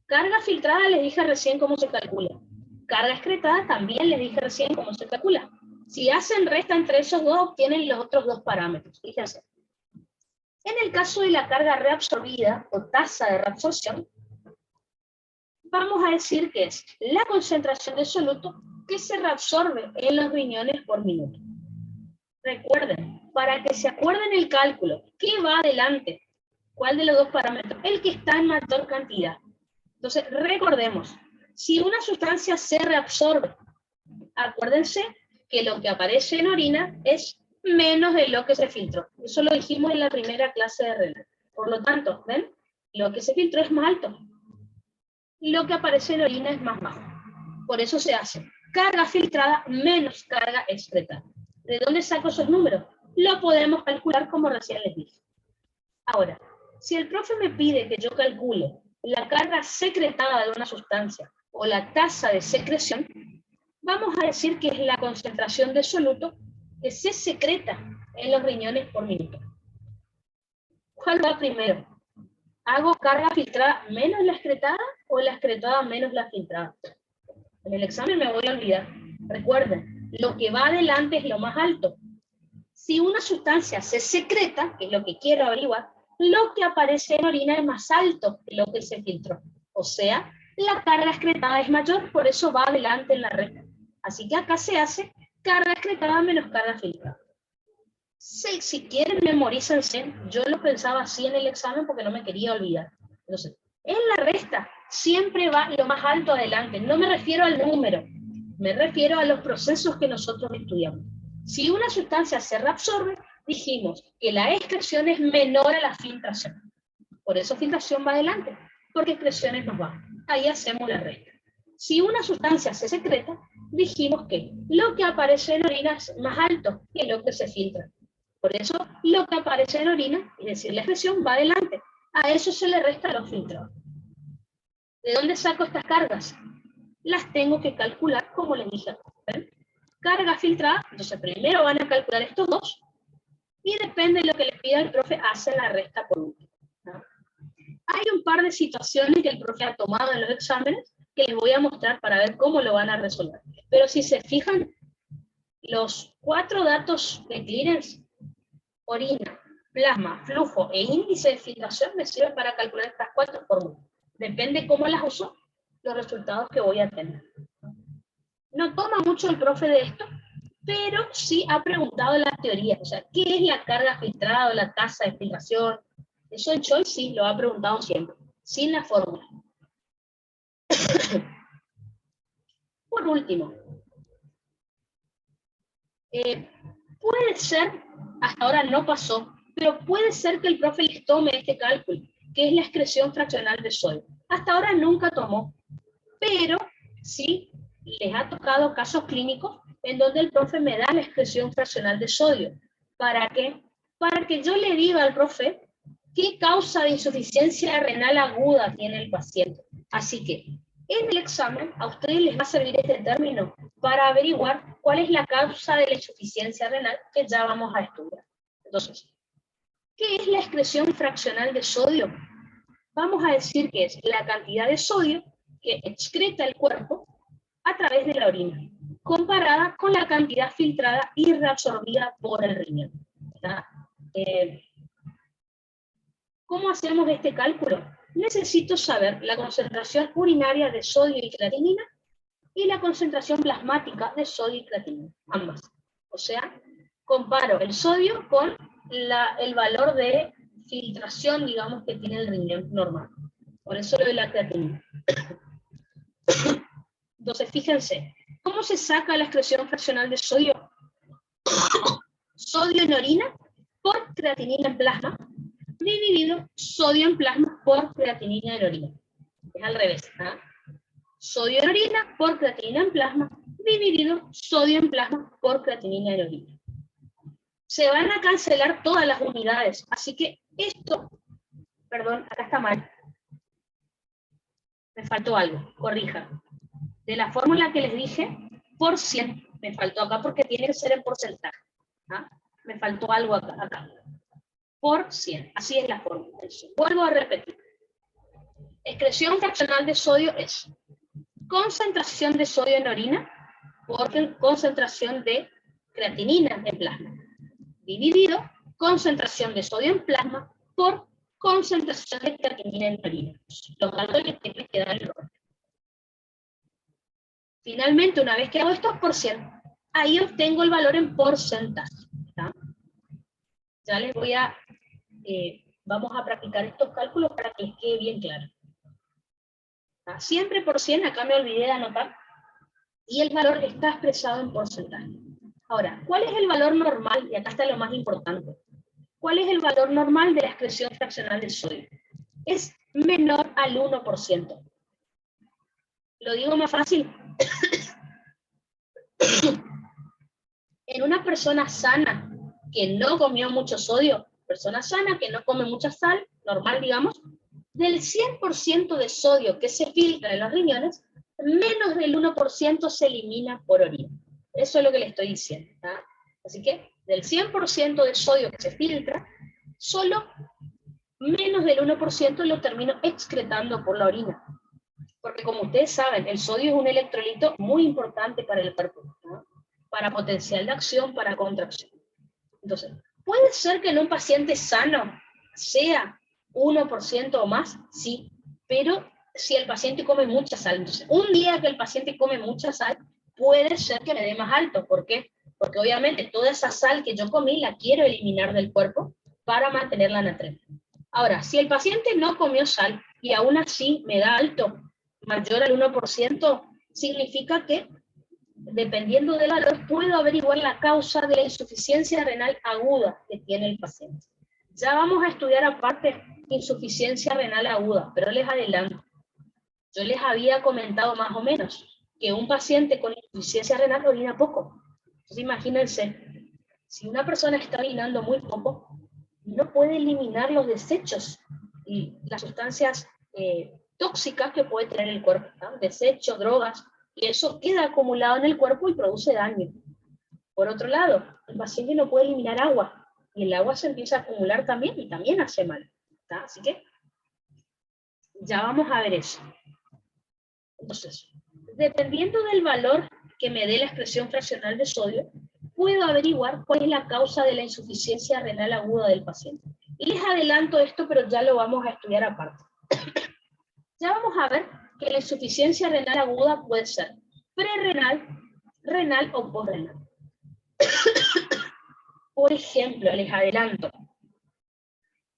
carga filtrada les dije recién cómo se calcula. Carga excretada también les dije recién cómo se calcula. Si hacen resta entre esos dos, obtienen los otros dos parámetros. Fíjense. En el caso de la carga reabsorbida o tasa de reabsorción, vamos a decir que es la concentración de soluto que se reabsorbe en los riñones por minuto. Recuerden, para que se acuerden el cálculo, ¿qué va adelante? ¿Cuál de los dos parámetros? El que está en mayor cantidad. Entonces, recordemos, si una sustancia se reabsorbe, acuérdense que lo que aparece en orina es menos de lo que se filtró. Eso lo dijimos en la primera clase de renal. Por lo tanto, ¿ven? Lo que se filtró es más alto. Lo que aparece en orina es más bajo. Por eso se hace carga filtrada menos carga excretada. ¿De dónde saco esos números? Lo podemos calcular como recién les dije. Ahora, si el profe me pide que yo calcule la carga secretada de una sustancia o la tasa de secreción, vamos a decir que es la concentración de soluto que se secreta en los riñones por minuto. ¿Cuál va primero? ¿Hago carga filtrada menos la excretada o la excretada menos la filtrada? En el examen me voy a olvidar. Recuerden, lo que va adelante es lo más alto. Si una sustancia se secreta, que es lo que quiero averiguar, lo que aparece en orina es más alto que lo que se filtró. O sea, la carga excretada es mayor, por eso va adelante en la recta. Así que acá se hace carga excretada menos carga filtrada. Si quieren, memorícense. Yo lo pensaba así en el examen porque no me quería olvidar. Entonces, en la resta siempre va lo más alto adelante. No me refiero al número, me refiero a los procesos que nosotros estudiamos. Si una sustancia se reabsorbe, dijimos que la excreción es menor a la filtración. Por eso filtración va adelante, porque excreción es más baja. Ahí hacemos la resta. Si una sustancia se secreta, dijimos que lo que aparece en orina es más alto que lo que se filtra. Por eso lo que aparece en orina, es decir, la excreción, va adelante. A eso se le resta los filtrados. ¿De dónde saco estas cargas? Las tengo que calcular como les dije. ¿Ven? Carga filtrada, entonces primero van a calcular estos dos, y depende de lo que les pida el profe, hacen la resta por último, ¿no? Hay un par de situaciones que el profe ha tomado en los exámenes que les voy a mostrar para ver cómo lo van a resolver. Pero si se fijan, los 4 datos de clearance, orina, plasma, flujo e índice de filtración, me sirven para calcular estas 4 fórmulas. Depende cómo las uso, los resultados que voy a tener. No toma mucho el profe de esto, pero sí ha preguntado las teorías. O sea, ¿qué es la carga filtrada o la tasa de filtración? Eso en Choice sí lo ha preguntado siempre, sin la fórmula. Por último, puede ser, hasta ahora no pasó, pero puede ser que el profe les tome este cálculo, que es la excreción fraccional de sodio. Hasta ahora nunca tomó, pero sí les ha tocado casos clínicos en donde el profe me da la excreción fraccional de sodio. ¿Para qué? Para que yo le diga al profe qué causa de insuficiencia renal aguda tiene el paciente. Así que en el examen a ustedes les va a servir este término para averiguar cuál es la causa de la insuficiencia renal que ya vamos a estudiar. Entonces, ¿qué es la excreción fraccional de sodio? Vamos a decir que es la cantidad de sodio que excreta el cuerpo a través de la orina, comparada con la cantidad filtrada y reabsorbida por el riñón. ¿Cómo hacemos este cálculo? Necesito saber la concentración urinaria de sodio y creatinina y la concentración plasmática de sodio y creatinina, ambas. O sea, comparo el sodio con el valor de filtración, digamos, que tiene el riñón normal. Por eso lo de la creatinina. Entonces, fíjense, ¿cómo se saca la excreción fraccional de sodio? Sodio en orina por creatinina en plasma, dividido sodio en plasma por creatinina en orina. Es al revés, ¿ah? Sodio en orina por creatinina en plasma, dividido sodio en plasma por creatinina en orina. Se van a cancelar todas las unidades, así que esto, perdón, acá está mal. Me faltó algo, corrija. De la fórmula que les dije, por 100, me faltó acá porque tiene que ser en porcentaje. ¿Ah? Me faltó algo acá. Por 100, así es la fórmula. Vuelvo a repetir. Excreción fraccional de sodio es concentración de sodio en orina por concentración de creatinina en plasma, dividido concentración de sodio en plasma por concentración de creatinina en orina. Los valores que tienen que dar el orden. Finalmente, una vez que hago esto por 100, ahí obtengo el valor en porcentaje. ¿Está? Ya les voy a... vamos a practicar estos cálculos para que les quede bien claro. ¿tá? Siempre por 100, acá me olvidé de anotar, y el valor está expresado en porcentaje. Ahora, ¿cuál es el valor normal? Y acá está lo más importante. ¿Cuál es el valor normal de la excreción fraccional de sodio? Es menor al 1%. Lo digo más fácil. En una persona sana que no comió mucho sodio, persona sana que no come mucha sal, normal digamos, del 100% de sodio que se filtra en los riñones, menos del 1% se elimina por orina. Eso es lo que le estoy diciendo, ¿tá? Así que del 100% de sodio que se filtra, solo menos del 1% lo termino excretando por la orina. Porque como ustedes saben, el sodio es un electrolito muy importante para el cuerpo, ¿no? Para potencial de acción, para contracción. Entonces, ¿puede ser que en un paciente sano sea 1% o más? Sí, pero si el paciente come mucha sal, entonces un día que el paciente come mucha sal, puede ser que me dé más alto. ¿Por qué? Porque obviamente toda esa sal que yo comí la quiero eliminar del cuerpo para mantener la natremia. Ahora, si el paciente no comió sal y aún así me da alto, mayor al 1%, significa que, dependiendo del valor, puedo averiguar la causa de la insuficiencia renal aguda que tiene el paciente. Ya vamos a estudiar aparte insuficiencia renal aguda, pero les adelanto. Yo les había comentado más o menos que un paciente con insuficiencia renal orina poco. Entonces imagínense, si una persona está orinando muy poco, no puede eliminar los desechos y las sustancias tóxicas que puede tener el cuerpo, ¿no? Desechos, drogas, y eso queda acumulado en el cuerpo y produce daño. Por otro lado, el paciente no puede eliminar agua, y el agua se empieza a acumular también, y también hace mal, ¿tá? Así que ya vamos a ver eso. Entonces, dependiendo del valor que me dé la excreción fraccional de sodio, puedo averiguar cuál es la causa de la insuficiencia renal aguda del paciente. Y les adelanto esto, pero ya lo vamos a estudiar aparte. Ya vamos a ver que la insuficiencia renal aguda puede ser prerrenal, renal o posrenal. Por ejemplo, les adelanto.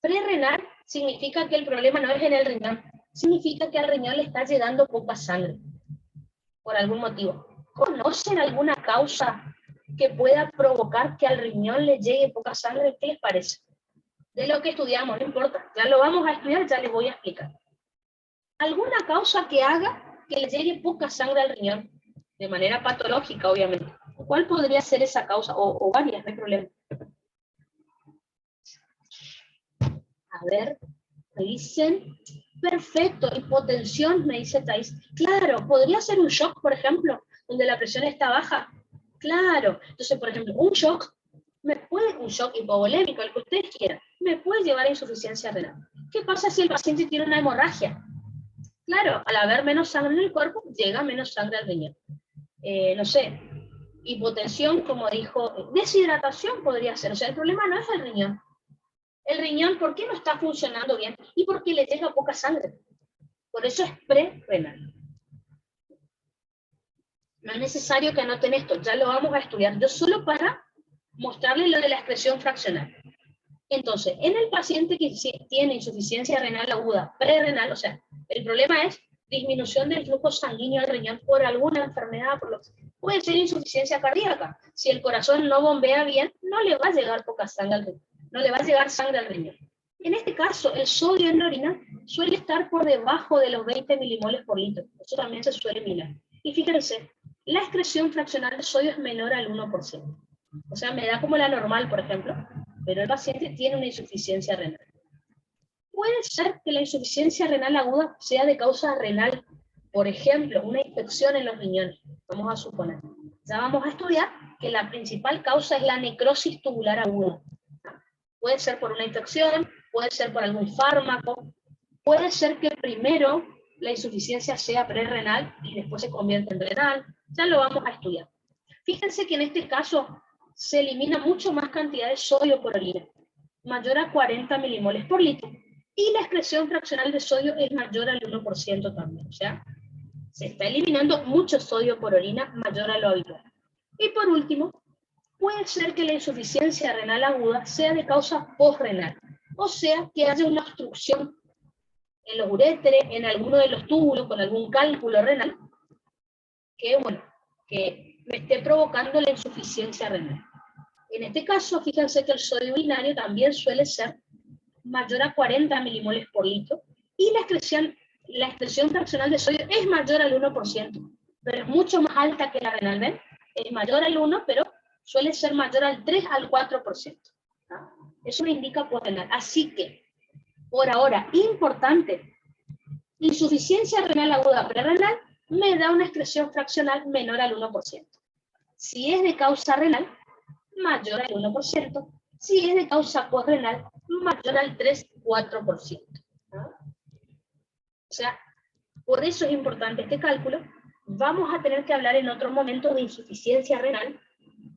Prerrenal significa que el problema no es en el riñón, significa que al riñón le está llegando poca sangre, por algún motivo. ¿Conocen alguna causa que pueda provocar que al riñón le llegue poca sangre? ¿Qué les parece? De lo que estudiamos, no importa, ya lo vamos a estudiar, ya les voy a explicar. ¿Alguna causa que haga que le llegue poca sangre al riñón? De manera patológica, obviamente. ¿Cuál podría ser esa causa? O varias, no hay problema. A ver, me dicen, perfecto, hipotensión, me dice Thais. Claro, podría ser un shock, por ejemplo, donde la presión está baja. Claro, entonces, por ejemplo, un shock hipovolémico, el que ustedes quieran, me puede llevar a insuficiencia renal. ¿Qué pasa si el paciente tiene una hemorragia? Claro, al haber menos sangre en el cuerpo, llega menos sangre al riñón. No sé, hipotensión, como dijo, deshidratación podría ser. O sea, el problema no es el riñón. El riñón, ¿por qué no está funcionando bien? Y porque le llega poca sangre. Por eso es prerrenal. No es necesario que anoten esto, ya lo vamos a estudiar. Yo solo para mostrarles lo de la excreción fraccional. Entonces, en el paciente que tiene insuficiencia renal aguda, prerrenal, o sea, el problema es disminución del flujo sanguíneo al riñón por alguna enfermedad, puede ser insuficiencia cardíaca. Si el corazón no bombea bien, no le va a llegar poca sangre al riñón, no le va a llegar sangre al riñón. En este caso, el sodio en la orina suele estar por debajo de los 20 milimoles por litro. Eso también se suele mirar. Y fíjense, la excreción fraccional de sodio es menor al 1%. O sea, me da como la normal, por ejemplo, pero el paciente tiene una insuficiencia renal. Puede ser que la insuficiencia renal aguda sea de causa renal, por ejemplo, una infección en los riñones, vamos a suponer. Ya vamos a estudiar que la principal causa es la necrosis tubular aguda. Puede ser por una infección, puede ser por algún fármaco, puede ser que primero la insuficiencia sea prerrenal y después se convierte en renal. Ya lo vamos a estudiar. Fíjense que en este caso se elimina mucho más cantidad de sodio por orina, mayor a 40 milimoles por litro, y la excreción fraccional de sodio es mayor al 1% también, o sea, se está eliminando mucho sodio por orina mayor a lo habitual. Y por último, puede ser que la insuficiencia renal aguda sea de causa posrenal, o sea, que haya una obstrucción en los uréteres, en alguno de los túbulos, con algún cálculo renal, que, bueno, que me esté provocando la insuficiencia renal. En este caso, fíjense que el sodio urinario también suele ser mayor a 40 milimoles por litro, y la excreción fraccional de sodio es mayor al 1%, pero es mucho más alta que la renal, ¿ven? Es mayor al 1, pero suele ser mayor al 3 al 4%. ¿No? Eso me indica posrenal. Así que, por ahora, importante, insuficiencia renal aguda prerrenal me da una excreción fraccional menor al 1%. Si es de causa renal, mayor al 1%. Si es de causa posrenal, mayor al 3-4%. ¿No? O sea, por eso es importante este cálculo. Vamos a tener que hablar en otro momento de insuficiencia renal.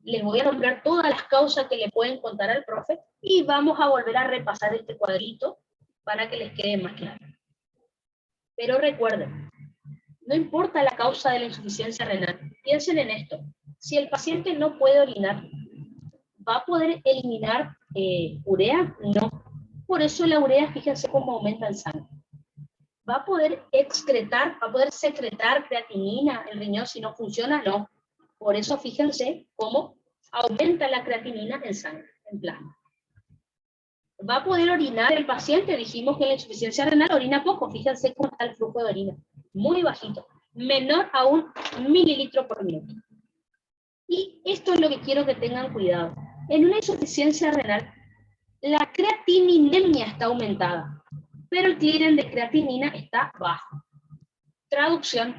Les voy a nombrar todas las causas que le pueden contar al profe y vamos a volver a repasar este cuadrito para que les quede más claro. Pero recuerden, no importa la causa de la insuficiencia renal, piensen en esto. Si el paciente no puede orinar, ¿va a poder eliminar urea? No. Por eso la urea, fíjense cómo aumenta en sangre. ¿Va a poder excretar, va a poder secretar creatinina el riñón si no funciona? No. Por eso fíjense cómo aumenta la creatinina en sangre, en plasma. ¿Va a poder orinar el paciente? Dijimos que en la insuficiencia renal orina poco. Fíjense cómo está el flujo de orina. Muy bajito. Menor a 1 mililitro por minuto. Y esto es lo que quiero que tengan cuidado. En una insuficiencia renal, la creatininemia está aumentada, pero el clearance de creatinina está bajo. Traducción.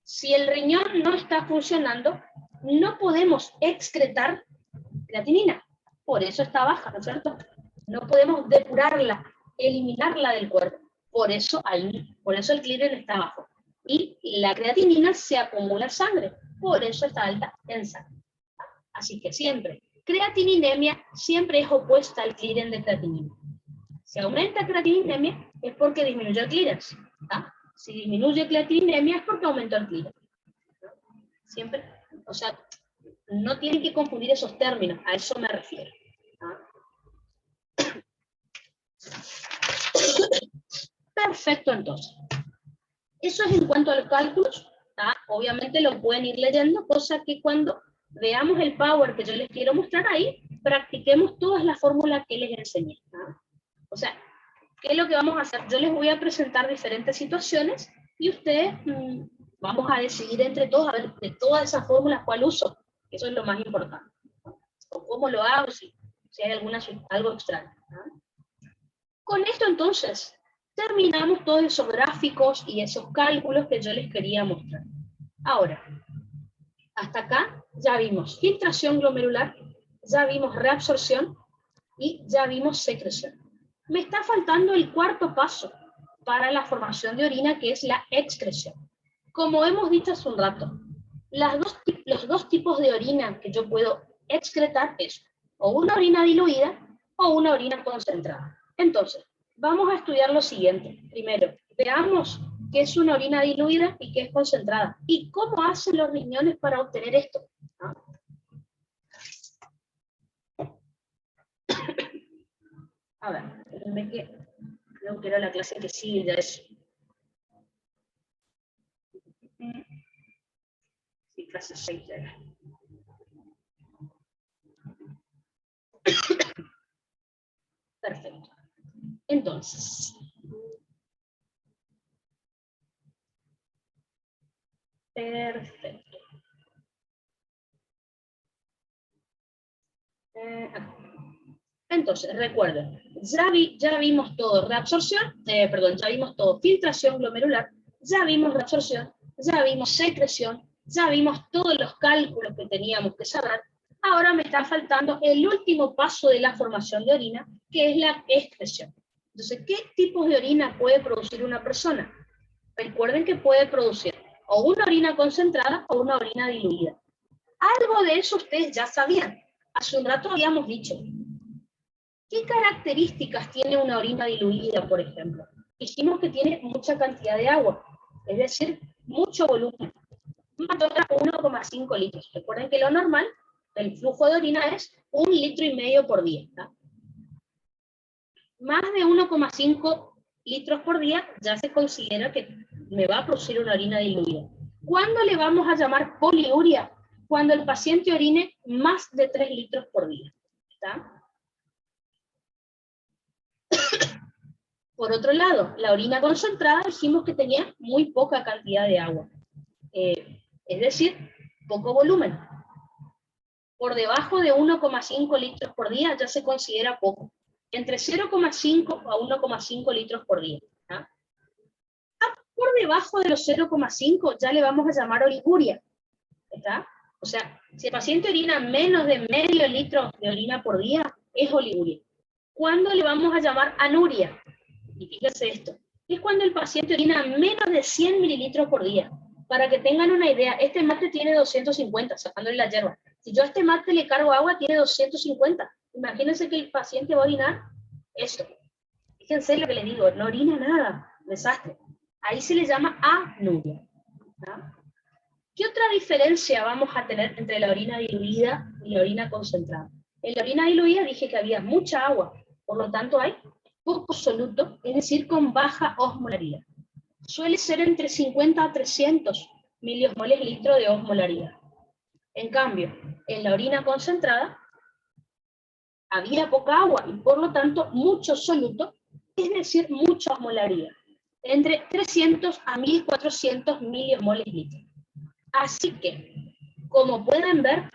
Si el riñón no está funcionando, no podemos excretar creatinina. Por eso está baja, ¿no es cierto? No podemos depurarla, eliminarla del cuerpo. Por eso el clearance está bajo. Y la creatinina se acumula en sangre. Por eso está alta en sangre. Así que siempre, creatininemia siempre es opuesta al clearance de creatinina. Si aumenta creatininemia es porque disminuye el clearance. ¿Ah? Si disminuye creatininemia es porque aumentó el clearance. Siempre, o sea, no tienen que confundir esos términos, a eso me refiero. ¿Ah? Perfecto, entonces. Eso es en cuanto a los cálculos. ¿Ah? Obviamente lo pueden ir leyendo, cosa que cuando veamos el power que yo les quiero mostrar ahí, practiquemos todas las fórmulas que les enseñé. ¿Ah? O sea, ¿qué es lo que vamos a hacer? Yo les voy a presentar diferentes situaciones y ustedes vamos a decidir entre todos, a ver, de todas esas fórmulas, cuál uso. Eso es lo más importante. O cómo lo hago, si hay algo extraño. ¿No? Con esto, entonces, terminamos todos esos gráficos y esos cálculos que yo les quería mostrar. Ahora, hasta acá ya vimos filtración glomerular, ya vimos reabsorción y ya vimos secreción. Me está faltando el cuarto paso para la formación de orina, que es la excreción. Como hemos dicho hace un rato, los dos tipos de orina que yo puedo excretar es o una orina diluida o una orina concentrada. Entonces, vamos a estudiar lo siguiente. Primero, veamos qué es una orina diluida y qué es concentrada. Y cómo hacen los riñones para obtener esto. ¿Ah? A ver, espérenme que creo que era la clase que sigue ya eso. Sí, clase 6 ya era. Perfecto. Entonces, perfecto. Entonces, recuerden, ya vimos todo reabsorción, ya vimos todo filtración glomerular, ya vimos reabsorción, ya vimos secreción, ya vimos todos los cálculos que teníamos que saber. Ahora me está faltando el último paso de la formación de orina, que es la excreción. Entonces, ¿qué tipos de orina puede producir una persona? Recuerden que puede producir o una orina concentrada o una orina diluida. Algo de eso ustedes ya sabían. Hace un rato habíamos dicho. ¿Qué características tiene una orina diluida, por ejemplo? Dijimos que tiene mucha cantidad de agua, es decir, mucho volumen. Mayor a 1,5 litros. Recuerden que lo normal del flujo de orina es 1,5 litros por día. ¿Tá? Más de 1,5 litros por día, ya se considera que me va a producir una orina diluida. ¿Cuándo le vamos a llamar poliuria? Cuando el paciente orine más de 3 litros por día. ¿Está? Por otro lado, la orina concentrada dijimos que tenía muy poca cantidad de agua. Es decir, poco volumen. Por debajo de 1,5 litros por día ya se considera poco. Entre 0,5 a 1,5 litros por día. ¿Ah? Por debajo de los 0,5 ya le vamos a llamar oliguria. ¿Está? O sea, si el paciente orina menos de medio litro de orina por día, es oliguria. ¿Cuándo le vamos a llamar anuria? Y fíjense esto, es cuando el paciente orina menos de 100 mililitros por día. Para que tengan una idea, este mate tiene 250, sacándole la hierba. Si yo a este mate le cargo agua, tiene 250. Imagínense que el paciente va a orinar esto. Fíjense lo que les digo, no orina nada, desastre. Ahí se le llama anuria. ¿No? ¿Qué otra diferencia vamos a tener entre la orina diluida y la orina concentrada? En la orina diluida dije que había mucha agua, por lo tanto hay poco soluto, es decir, con baja osmolaridad. Suele ser entre 50 a 300 miliosmoles litro de osmolaridad. En cambio, en la orina concentrada había poca agua y por lo tanto mucho soluto, es decir, mucha osmolaridad, entre 300 a 1400 miliosmoles litro. Así que, como pueden ver,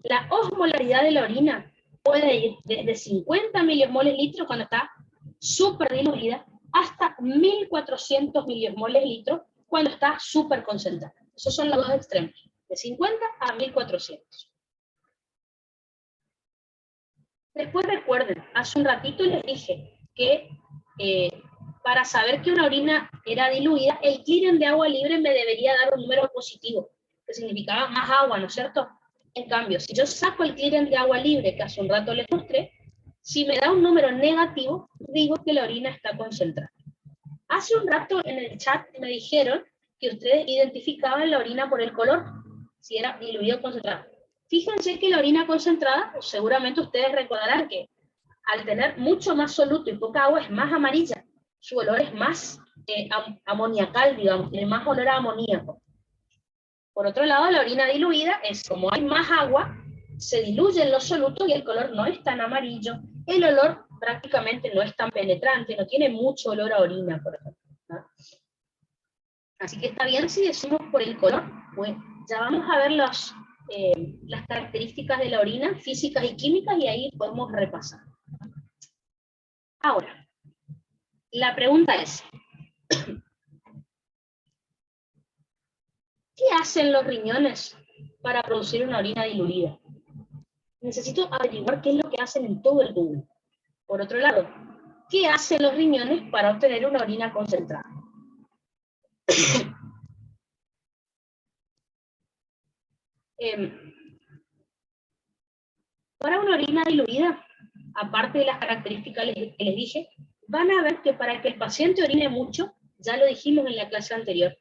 la osmolaridad de la orina puede ir desde 50 miliosmoles litro cuando está súper diluida hasta 1400 miliosmoles litro cuando está súper concentrada. Esos son los dos extremos, de 50 a 1400. Después recuerden, hace un ratito les dije que para saber que una orina era diluida, el clearance de agua libre me debería dar un número positivo, que significaba más agua, ¿no es cierto? En cambio, si yo saco el clearance de agua libre, que hace un rato les mostré, si me da un número negativo, digo que la orina está concentrada. Hace un rato en el chat me dijeron que ustedes identificaban la orina por el color, si era diluido o concentrado. Fíjense que la orina concentrada, seguramente ustedes recordarán que al tener mucho más soluto y poca agua es más amarilla. Su olor es más amoniacal, digamos, tiene más olor a amoníaco. Por otro lado, la orina diluida es como hay más agua, se diluyen los solutos y el color no es tan amarillo, el olor prácticamente no es tan penetrante, no tiene mucho olor a orina, por ejemplo, ¿no? Así que está bien si decimos por el color. Bueno, ya vamos a ver las características de la orina, físicas y químicas, y ahí podemos repasar. Ahora, la pregunta es, ¿qué hacen los riñones para producir una orina diluida? Necesito averiguar qué es lo que hacen en todo el túbulo. Por otro lado, ¿qué hacen los riñones para obtener una orina concentrada? Para una orina diluida, aparte de las características que les dije, van a ver que para que el paciente orine mucho, ya lo dijimos en la clase anterior,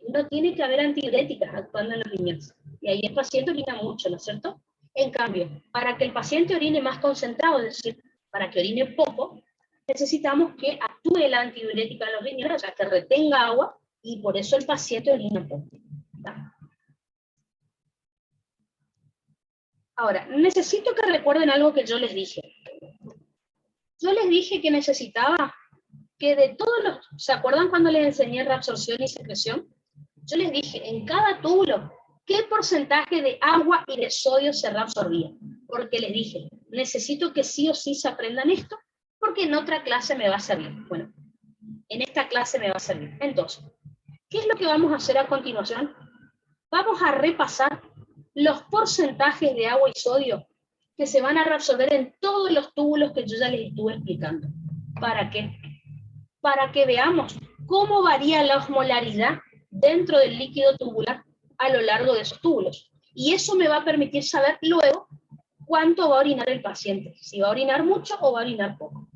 no tiene que haber antidiuréticas actuando en los riñones. Y ahí el paciente orina mucho, ¿no es cierto? En cambio, para que el paciente orine más concentrado, es decir, para que orine poco, necesitamos que actúe la antidiurética en los riñones, o sea, que retenga agua, y por eso el paciente orina poco. ¿Está? Ahora, necesito que recuerden algo que yo les dije. Yo les dije que necesitaba que de todos los... ¿Se acuerdan cuando les enseñé reabsorción y secreción? Yo les dije, en cada túbulo, ¿qué porcentaje de agua y de sodio se reabsorbía? Porque les dije, necesito que sí o sí se aprendan esto, porque en otra clase me va a servir. Bueno, en esta clase me va a servir. Entonces, ¿qué es lo que vamos a hacer a continuación? Vamos a repasar los porcentajes de agua y sodio que se van a reabsorber en todos los túbulos que yo ya les estuve explicando. ¿Para qué? Para que veamos cómo varía la osmolaridad dentro del líquido tubular a lo largo de esos túbulos. Y eso me va a permitir saber luego cuánto va a orinar el paciente, si va a orinar mucho o va a orinar poco.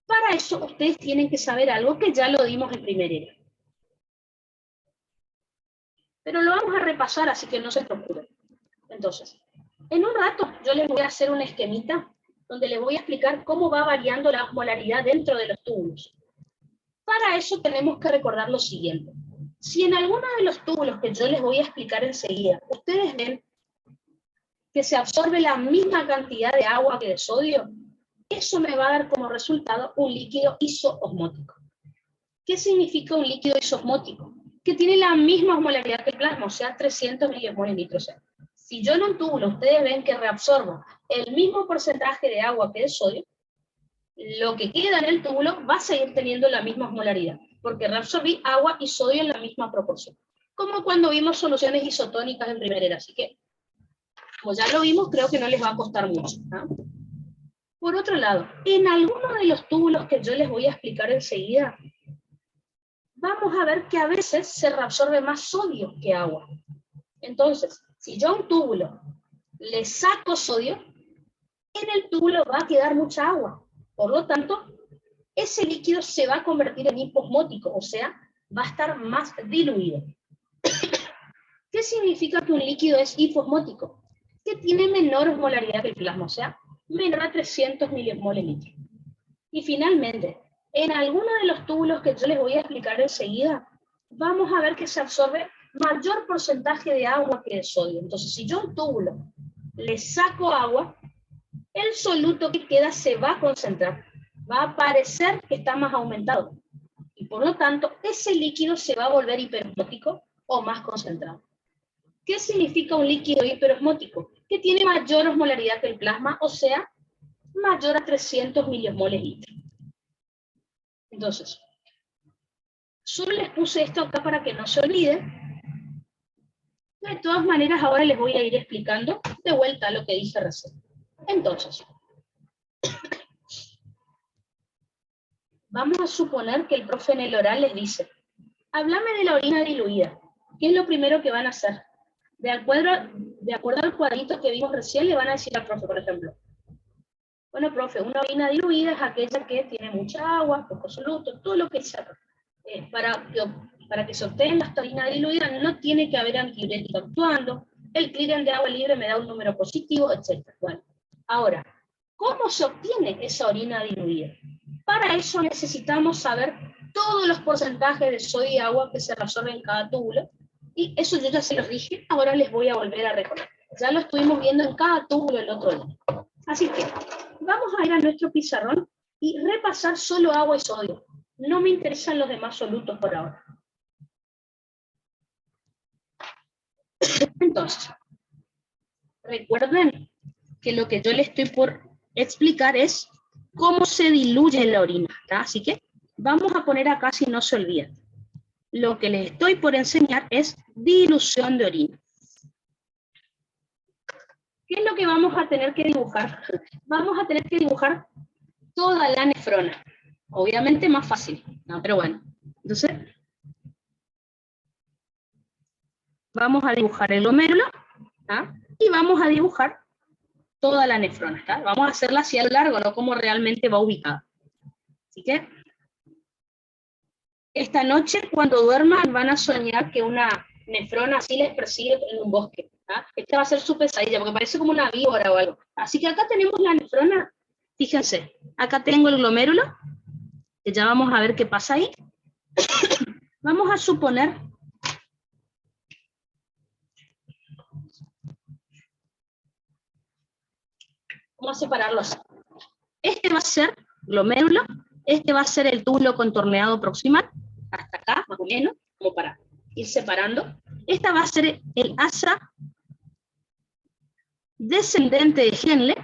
Para eso ustedes tienen que saber algo que ya lo dimos en primera. Pero lo vamos a repasar, así que no se preocupen. Entonces, en un rato yo les voy a hacer una esquemita donde les voy a explicar cómo va variando la osmolaridad dentro de los túbulos. Para eso tenemos que recordar lo siguiente. Si en alguno de los túbulos que yo les voy a explicar enseguida, ustedes ven que se absorbe la misma cantidad de agua que de sodio, eso me va a dar como resultado un líquido isoosmótico. ¿Qué significa un líquido isoosmótico? Que tiene la misma osmolaridad que el plasma, o sea, 300 milimoles litro. O sea, si yo en un túbulo ustedes ven que reabsorbo el mismo porcentaje de agua que de sodio, lo que queda en el túbulo va a seguir teniendo la misma osmolaridad, porque reabsorbí agua y sodio en la misma proporción. Como cuando vimos soluciones isotónicas en primer era. Así que, como ya lo vimos, creo que no les va a costar mucho, ¿no? Por otro lado, en alguno de los túbulos que yo les voy a explicar enseguida, vamos a ver que a veces se reabsorbe más sodio que agua. Entonces, si yo a un túbulo le saco sodio, en el túbulo va a quedar mucha agua. Por lo tanto, ese líquido se va a convertir en hiposmótico, o sea, va a estar más diluido. ¿Qué significa que un líquido es hiposmótico? Que tiene menor osmolaridad que el plasma, o sea, menor a 300 milimoles litro. Y finalmente, en alguno de los túbulos que yo les voy a explicar enseguida, vamos a ver que se absorbe mayor porcentaje de agua que de sodio. Entonces, si yo a un túbulo le saco agua, el soluto que queda se va a concentrar, va a parecer que está más aumentado. Y por lo tanto, ese líquido se va a volver hiperosmótico o más concentrado. ¿Qué significa un líquido hiperosmótico? Que tiene mayor osmolaridad que el plasma, o sea, mayor a 300 milimoles litro. Entonces, solo les puse esto acá para que no se olvide. De todas maneras, ahora les voy a ir explicando de vuelta lo que dije recién. Entonces, vamos a suponer que el profe en el oral les dice, háblame de la orina diluida. ¿Qué es lo primero que van a hacer? De acuerdo al cuadrito que vimos recién, le van a decir al profe, por ejemplo, bueno, profe, una orina diluida es aquella que tiene mucha agua, poco soluto, todo lo que sea. Para que se obtenga esta orina diluida no tiene que haber antidiurético actuando, el clearance de agua libre me da un número positivo, etc. Bueno, ahora, ¿cómo se obtiene esa orina diluida? Para eso necesitamos saber todos los porcentajes de sodio y agua que se reabsorben en cada túbulo, y eso yo ya se los dije, ahora les voy a volver a recordar. Ya lo estuvimos viendo en cada túbulo el otro día. Así que, vamos a ir a nuestro pizarrón y repasar solo agua y sodio. No me interesan los demás solutos por ahora. Entonces, recuerden que lo que yo les estoy por explicar es cómo se diluye la orina, ¿tá? Así que vamos a poner acá si no se olviden. Lo que les estoy por enseñar es dilución de orina. ¿Qué es lo que vamos a tener que dibujar? Vamos a tener que dibujar toda la nefrona. Obviamente más fácil, ¿no? Pero bueno. Entonces, vamos a dibujar el glomérulo, ¿tá? Y vamos a dibujar toda la nefrona, ¿tá? Vamos a hacerla así a lo largo, no como realmente va ubicada. Así que, esta noche cuando duerman van a soñar que una nefrona así les persigue en un bosque. ¿tá? Esta va a ser su pesadilla, porque parece como una víbora o algo. Así que acá tenemos la nefrona, fíjense, acá tengo el glomérulo, que ya vamos a ver qué pasa ahí. Vamos a suponer vamos a separarlos. Este va a ser glomérulo, este va a ser el túbulo contorneado proximal, hasta acá, más o menos, como para ir separando. Esta va a ser el asa descendente de Henle,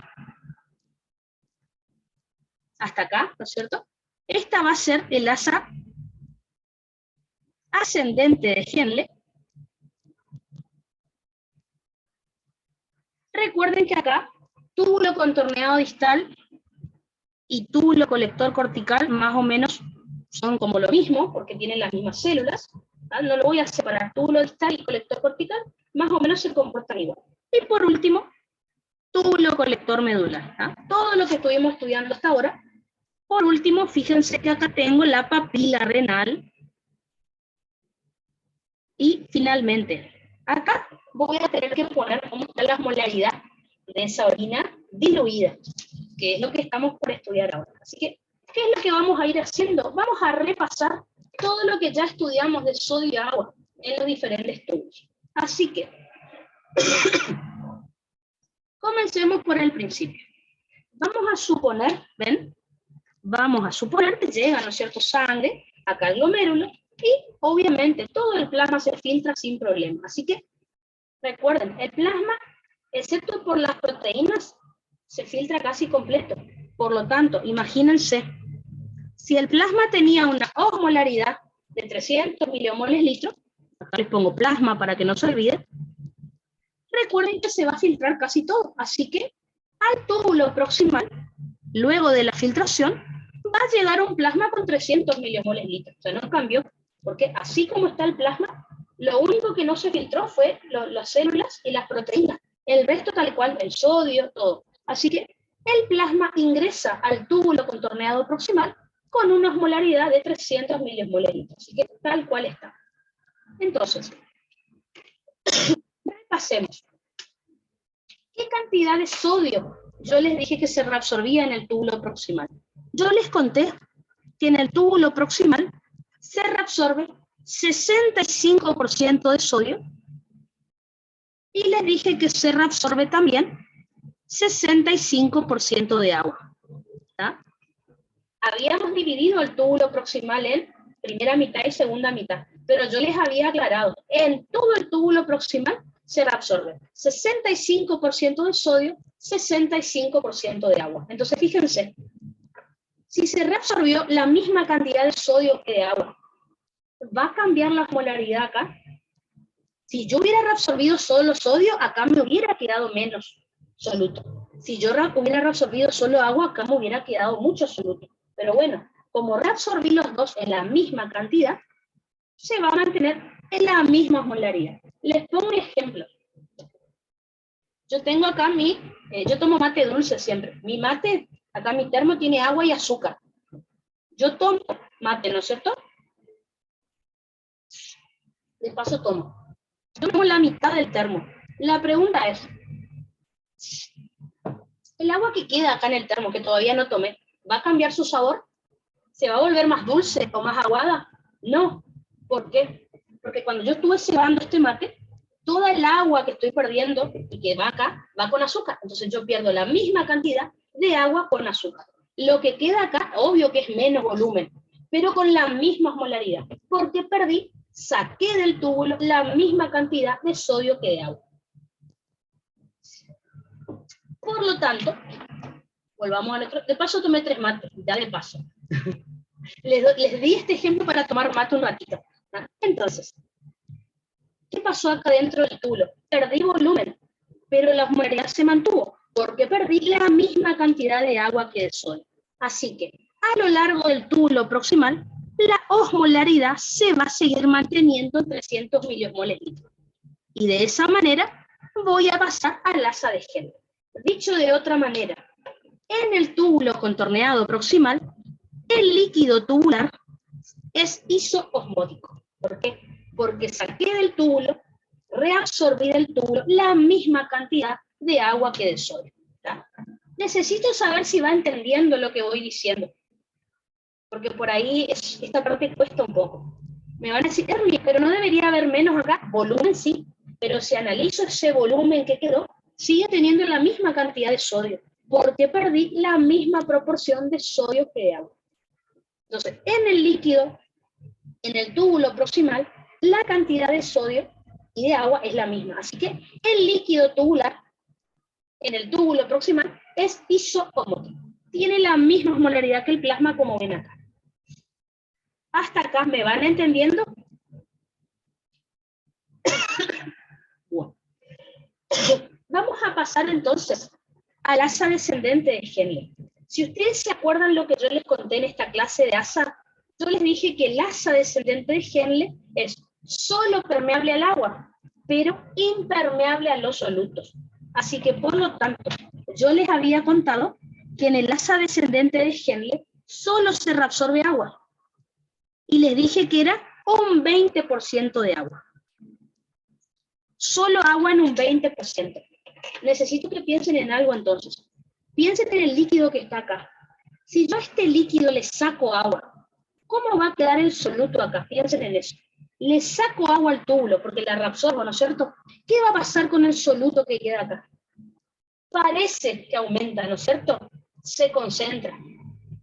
hasta acá, ¿no es cierto? Esta va a ser el asa ascendente de Henle. Recuerden que acá, túbulo contorneado distal y túbulo colector cortical más o menos son como lo mismo, porque tienen las mismas células. ¿tá? No lo voy a separar. Túbulo distal y colector cortical más o menos se comportan igual. Y por último, túbulo colector medular. ¿tá? Todo lo que estuvimos estudiando hasta ahora. Por último, fíjense que acá tengo la papila renal. Y finalmente, acá voy a tener que poner cómo está la osmolaridad de esa orina diluida, que es lo que estamos por estudiar ahora. Así que ¿Qué es lo que vamos a ir haciendo? Vamos a repasar todo lo que ya estudiamos de sodio y agua en los diferentes tubos. Así que, comencemos por el principio. Vamos a suponer, ¿ven? Vamos a suponer que llega, ¿no es cierto?, sangre acá al glomérulo y obviamente todo el plasma se filtra sin problema. Así que, recuerden, el plasma, excepto por las proteínas, se filtra casi completo. Por lo tanto, imagínense, si el plasma tenía una osmolaridad de 300 milimoles litros, acá les pongo plasma para que no se olvide, recuerden que se va a filtrar casi todo. Así que al túbulo proximal, luego de la filtración, va a llegar un plasma con 300 milimoles litros. O sea, no cambió, porque así como está el plasma, lo único que no se filtró fue las células y las proteínas. El resto tal cual, el sodio, todo. Así que el plasma ingresa al túbulo contorneado proximal con una osmolaridad de 300 milimoles litros. Así que tal cual está. Entonces, repasemos. ¿Qué cantidad de sodio yo les dije que se reabsorbía en el túbulo proximal? Yo les conté que en el túbulo proximal se reabsorbe 65% de sodio y les dije que se reabsorbe también 65% de agua. ¿Tá? Habíamos dividido el túbulo proximal en primera mitad y segunda mitad, pero yo les había aclarado, en todo el túbulo proximal se reabsorbe 65% de sodio, 65% de agua. Entonces, fíjense, si se reabsorbió la misma cantidad de sodio que de agua, ¿va a cambiar la osmolaridad acá? Si yo hubiera reabsorbido solo sodio, acá me hubiera quedado menos soluto. Si yo hubiera reabsorbido solo agua, acá me hubiera quedado mucho soluto. Pero bueno, como reabsorbí los dos en la misma cantidad, se va a mantener en la misma osmolaridad. Les pongo un ejemplo. Yo tengo acá yo tomo mate dulce siempre. Mi mate, acá mi termo tiene agua y azúcar. Yo tomo mate, ¿no es cierto? De paso tomo. Yo tomo la mitad del termo. La pregunta es, el agua que queda acá en el termo, que todavía no tomé, ¿va a cambiar su sabor? ¿Se va a volver más dulce o más aguada? No. ¿Por qué? Porque cuando yo estuve cebando este mate, toda el agua que estoy perdiendo y que va acá, va con azúcar. Entonces yo pierdo la misma cantidad de agua con azúcar. Lo que queda acá, obvio que es menos volumen, pero con la misma osmolaridad, porque saqué del túbulo la misma cantidad de sodio que de agua. Por lo tanto, volvamos al otro. De paso tomé 3 mates, ya de paso. Les di este ejemplo para tomar mate un ratito. ¿No? Entonces, ¿qué pasó acá dentro del túbulo? Perdí volumen, pero la osmolaridad se mantuvo, porque perdí la misma cantidad de agua que de sodio. Así que, a lo largo del túbulo proximal, la osmolaridad se va a seguir manteniendo en 300 milimoles litros. Y de esa manera voy a pasar al asa de Henle. Dicho de otra manera, en el túbulo contorneado proximal, el líquido tubular es isoosmótico. ¿Por qué? Porque saqué del túbulo, reabsorbí del túbulo la misma cantidad de agua que de sodio. ¿Tá? Necesito saber si va entendiendo lo que voy diciendo, porque por ahí esta parte cuesta un poco. Me van a decir, pero no debería haber menos acá. Volumen sí, pero si analizo ese volumen que quedó, sigue teniendo la misma cantidad de sodio, porque perdí la misma proporción de sodio que de agua. Entonces, en el líquido, en el túbulo proximal, la cantidad de sodio y de agua es la misma. Así que el líquido tubular en el túbulo proximal es isoosmótico. Tiene la misma osmolaridad que el plasma, como ven acá. ¿Hasta acá me van entendiendo? Bueno. Vamos a pasar entonces al asa descendente de Henle. Si ustedes se acuerdan lo que yo les conté en esta clase de asa, yo les dije que el asa descendente de Henle es solo permeable al agua, pero impermeable a los solutos. Así que, por lo tanto, yo les había contado que en el asa descendente de Henle solo se reabsorbe agua. Y les dije que era un 20% de agua. Solo agua en un 20%. Necesito que piensen en algo entonces. Piensen en el líquido que está acá. Si yo a este líquido le saco agua, ¿cómo va a quedar el soluto acá? Fíjense en eso. Le saco agua al túbulo porque la reabsorbo, ¿no es cierto? ¿Qué va a pasar con el soluto que queda acá? Parece que aumenta, ¿no es cierto? Se concentra.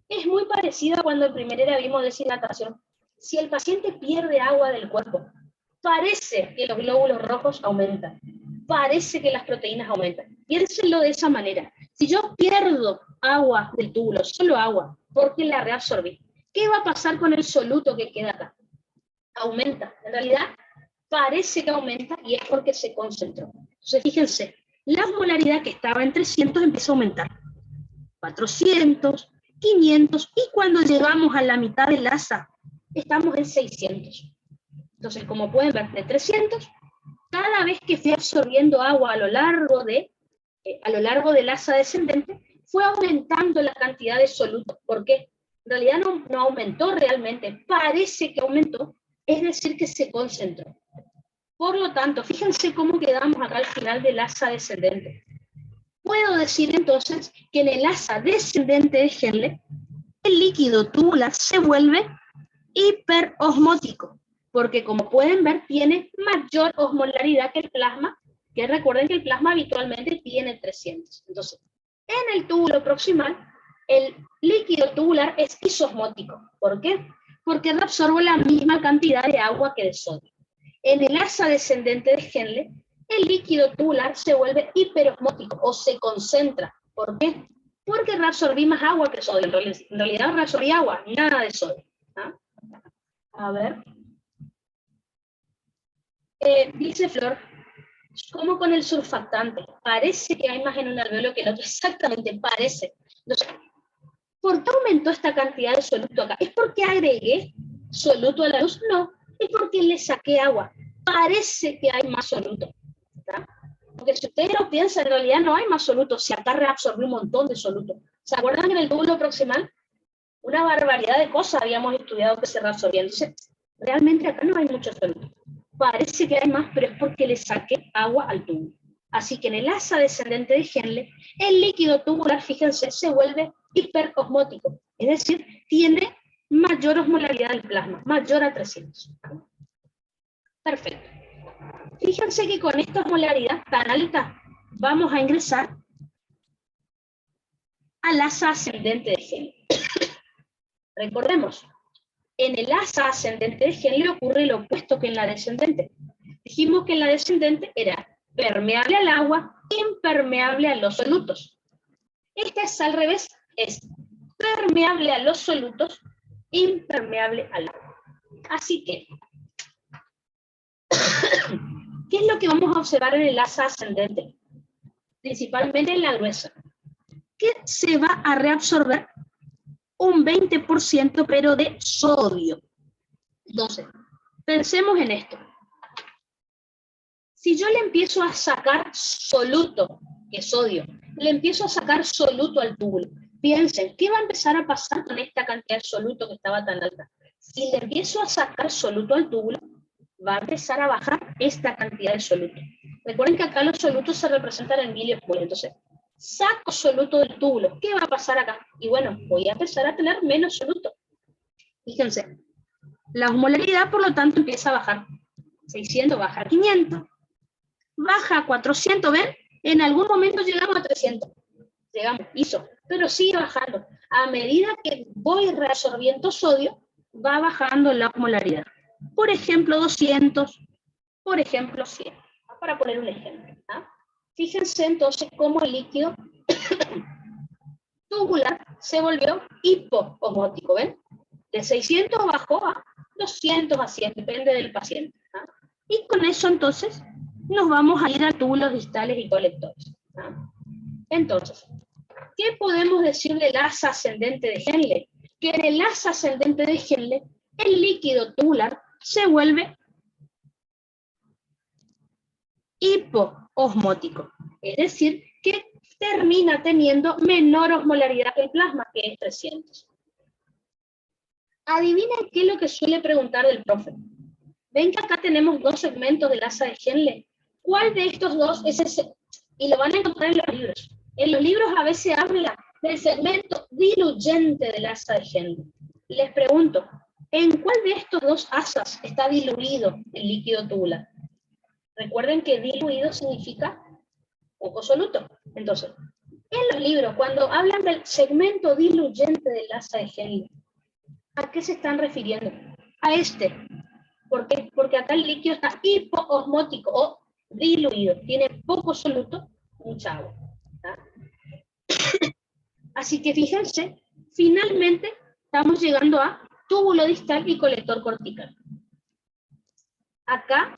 Es muy parecido a cuando en primera vimos deshidratación. Si el paciente pierde agua del cuerpo, parece que los glóbulos rojos aumentan. Parece que las proteínas aumentan. Piénsenlo de esa manera. Si yo pierdo agua del túbulo, solo agua, porque la reabsorbí, ¿qué va a pasar con el soluto que queda acá? Aumenta. En realidad, parece que aumenta y es porque se concentró. Entonces, fíjense, la osmolaridad que estaba en 300 empieza a aumentar. 400, 500, y cuando llegamos a la mitad del asa, estamos en 600. Entonces, como pueden ver, de 300, cada vez que fui absorbiendo agua a lo largo del asa descendente, fue aumentando la cantidad de soluto. ¿Por qué? En realidad no aumentó realmente, parece que aumentó, es decir, que se concentró. Por lo tanto, fíjense cómo quedamos acá al final del asa descendente. Puedo decir entonces que en el asa descendente de Henle, el líquido tubular se vuelve hiperosmótico, porque como pueden ver, tiene mayor osmolaridad que el plasma, que recuerden que el plasma habitualmente tiene 300. Entonces, en el túbulo proximal, el líquido tubular es isosmótico. ¿Por qué? Porque reabsorbe la misma cantidad de agua que de sodio. En el asa descendente de Henle, el líquido tubular se vuelve hiperosmótico o se concentra. ¿Por qué? Porque reabsorbí más agua que sodio. En realidad reabsorbí agua, nada de sodio. ¿Ah? A ver. Dice Flor, ¿cómo con el surfactante? Parece que hay más en un alveolo que en otro. Exactamente, parece. Entonces, ¿por qué aumentó esta cantidad de soluto acá? ¿Es porque agregué soluto a la luz? No, es porque le saqué agua. Parece que hay más soluto. ¿Tá? Porque si ustedes lo piensan, en realidad no hay más soluto. Si acá reabsorbió un montón de soluto. ¿Se acuerdan que en el túbulo proximal? Una barbaridad de cosas habíamos estudiado que se reabsorbían. Entonces, realmente acá no hay mucho soluto. Parece que hay más, pero es porque le saqué agua al tubo. Así que en el asa descendente de Henle, el líquido tubular, fíjense, se vuelve hiperosmótico. Es decir, tiene mayor osmolaridad del plasma, mayor a 300. Perfecto. Fíjense que con esta osmolaridad tan alta, vamos a ingresar al asa ascendente de Henle. Recordemos, en el asa ascendente de Henle ocurre lo opuesto que en la descendente. Dijimos que en la descendente era permeable al agua, impermeable a los solutos. Esta es al revés, es permeable a los solutos, impermeable al agua. Así que, ¿qué es lo que vamos a observar en el asa ascendente? Principalmente en la gruesa. Que se va a reabsorber un 20%, pero de sodio. Entonces, pensemos en esto. Si yo le empiezo a sacar soluto, que es sodio, le empiezo a sacar soluto al túbulo, piensen, ¿qué va a empezar a pasar con esta cantidad de soluto que estaba tan alta? Si le empiezo a sacar soluto al túbulo, va a empezar a bajar esta cantidad de soluto. Recuerden que acá los solutos se representan en miliosmoles, entonces, saco soluto del túbulo, ¿qué va a pasar acá? Y bueno, voy a empezar a tener menos soluto. Fíjense, la osmolaridad, por lo tanto, empieza a bajar. 600 baja a 500. Baja a 400, ¿ven? En algún momento llegamos a 300. Llegamos, hizo, pero sigue bajando. A medida que voy reabsorbiendo sodio, va bajando la osmolaridad. Por ejemplo, 200, por ejemplo, 100. Para poner un ejemplo. ¿Ah? Fíjense entonces cómo el líquido tubular se volvió hipoosmótico, ¿ven? De 600 bajó a 200 a 100, depende del paciente. ¿Ah? Y con eso entonces nos vamos a ir a túbulos distales y colectores. ¿Ah? Entonces, ¿qué podemos decir del asa ascendente de Henle? Que en el asa ascendente de Henle, el líquido tubular se vuelve hipoosmótico. Es decir, que termina teniendo menor osmolaridad que el plasma, que es 300. Adivinen qué es lo que suele preguntar el profe. ¿Ven que acá tenemos dos segmentos del asa de Henle? ¿Cuál de estos dos es ese? Y lo van a encontrar en los libros. En los libros a veces habla del segmento diluyente del asa de Henle. Les pregunto, ¿en cuál de estos dos asas está diluido el líquido tubular? Recuerden que diluido significa poco soluto. Entonces, en los libros, cuando hablan del segmento diluyente del asa de Henle, ¿a qué se están refiriendo? A este. ¿Por qué? Porque acá el líquido está hipoosmótico o diluido. Tiene poco soluto, mucha agua. ¿Tá? Así que fíjense, finalmente estamos llegando a túbulo distal y colector cortical. Acá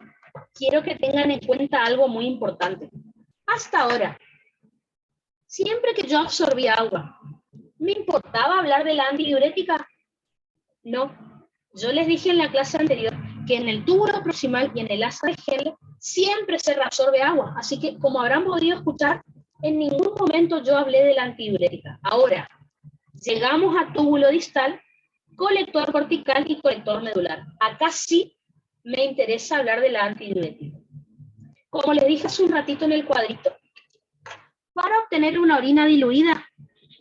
quiero que tengan en cuenta algo muy importante. Hasta ahora, siempre que yo absorbía agua, ¿me importaba hablar de la antidiurética? No. Yo les dije en la clase anterior que en el túbulo proximal y en el asa de Henle siempre se reabsorbe agua. Así que, como habrán podido escuchar, en ningún momento yo hablé de la antidiurética. Ahora, llegamos a túbulo distal, colector cortical y colector medular. Acá sí me interesa hablar de la antidiurética. Como les dije hace un ratito en el cuadrito, para obtener una orina diluida,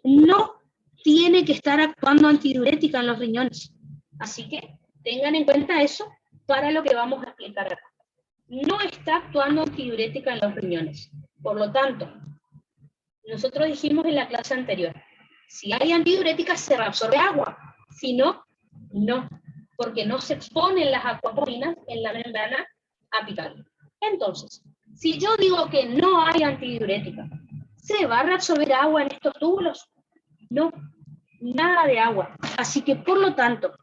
no tiene que estar actuando antidiurética en los riñones. Así que tengan en cuenta eso para lo que vamos a explicar acá. No está actuando antidiurética en los riñones. Por lo tanto, nosotros dijimos en la clase anterior, si hay antidiurética se reabsorbe agua. Si no, no, porque no se exponen las acuaponinas en la membrana apical. Entonces, si yo digo que no hay antidiurética, ¿se va a reabsorber agua en estos túbulos? No, nada de agua. Así que, por lo tanto,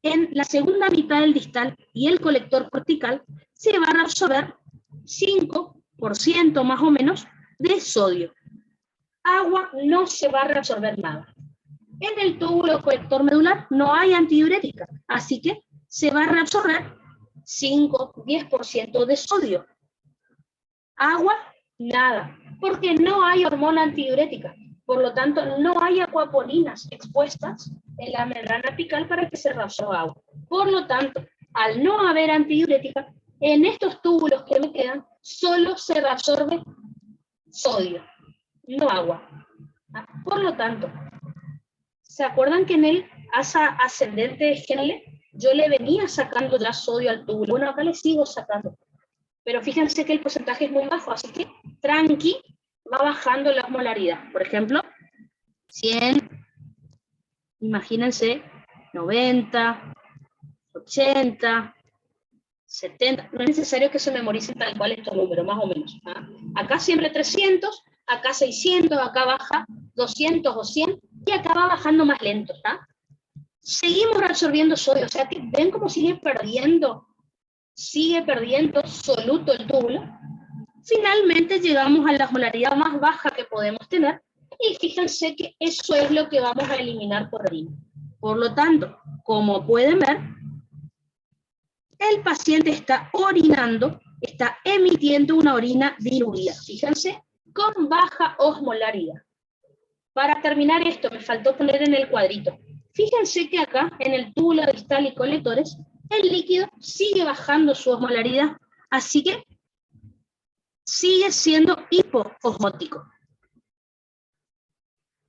en la segunda mitad del distal y el colector cortical se va a reabsorber 5% más o menos de sodio. Agua no se va a reabsorber nada. En el túbulo colector medular no hay antidiurética, así que se va a reabsorber 5-10% de sodio. Agua, nada, porque no hay hormona antidiurética. Por lo tanto, no hay acuaponinas expuestas en la membrana apical para que se reabsorba agua. Por lo tanto, al no haber antidiurética, en estos túbulos que me quedan, solo se reabsorbe sodio, no agua. Por lo tanto, ¿se acuerdan que en el asa ascendente de Henle yo le venía sacando ya sodio al túbulo? Bueno, acá le sigo sacando. Pero fíjense que el porcentaje es muy bajo, así que tranqui, va bajando la osmolaridad. Por ejemplo, 100, imagínense, 90, 80, 70. No es necesario que se memoricen tal cual estos números, más o menos. ¿Ah? Acá siempre 300, acá 600, acá baja 200 o 100, y acá va bajando más lento. ¿Ah? Seguimos reabsorbiendo sodio, o sea, ¿ven cómo sigue perdiendo soluto el túbulo? Finalmente llegamos a la osmolaridad más baja que podemos tener, y fíjense que eso es lo que vamos a eliminar por orina. Por lo tanto, como pueden ver, el paciente está orinando, está emitiendo una orina diluida, fíjense, con baja osmolaridad. Para terminar esto, me faltó poner en el cuadrito. Fíjense que acá, en el túbulo distal y colectores, el líquido sigue bajando su osmolaridad, así que sigue siendo hipoosmótico.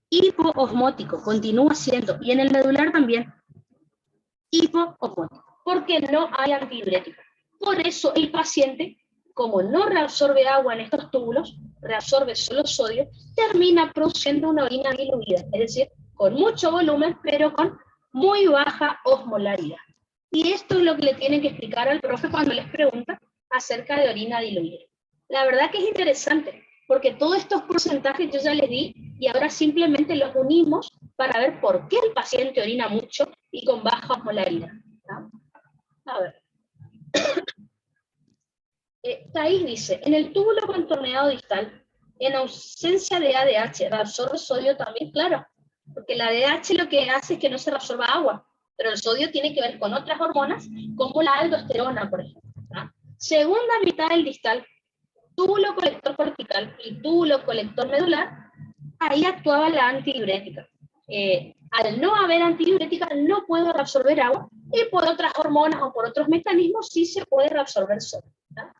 Hipoosmótico, continúa siendo, y en el medular también, hipoosmótico, porque no hay antidiurética. Por eso el paciente, como no reabsorbe agua en estos túbulos, reabsorbe solo sodio, termina produciendo una orina diluida, es decir, con mucho volumen, pero con muy baja osmolaridad. Y esto es lo que le tienen que explicar al profe cuando les pregunta acerca de orina diluida. La verdad que es interesante, porque todos estos porcentajes yo ya les di, y ahora simplemente los unimos para ver por qué el paciente orina mucho y con baja osmolaridad. ¿No? A ver. Thais dice, en el túbulo contorneado distal, en ausencia de ADH, ¿reabsorbe sodio también? Claro, porque la ADH lo que hace es que no se reabsorba agua, pero el sodio tiene que ver con otras hormonas, como la aldosterona, por ejemplo. ¿No? Segunda mitad del distal, túbulo colector cortical y túbulo colector medular, ahí actuaba la antidiurética. Al no haber antidiurética, no puedo reabsorber agua, y por otras hormonas o por otros mecanismos sí se puede reabsorber sodio. ¿No?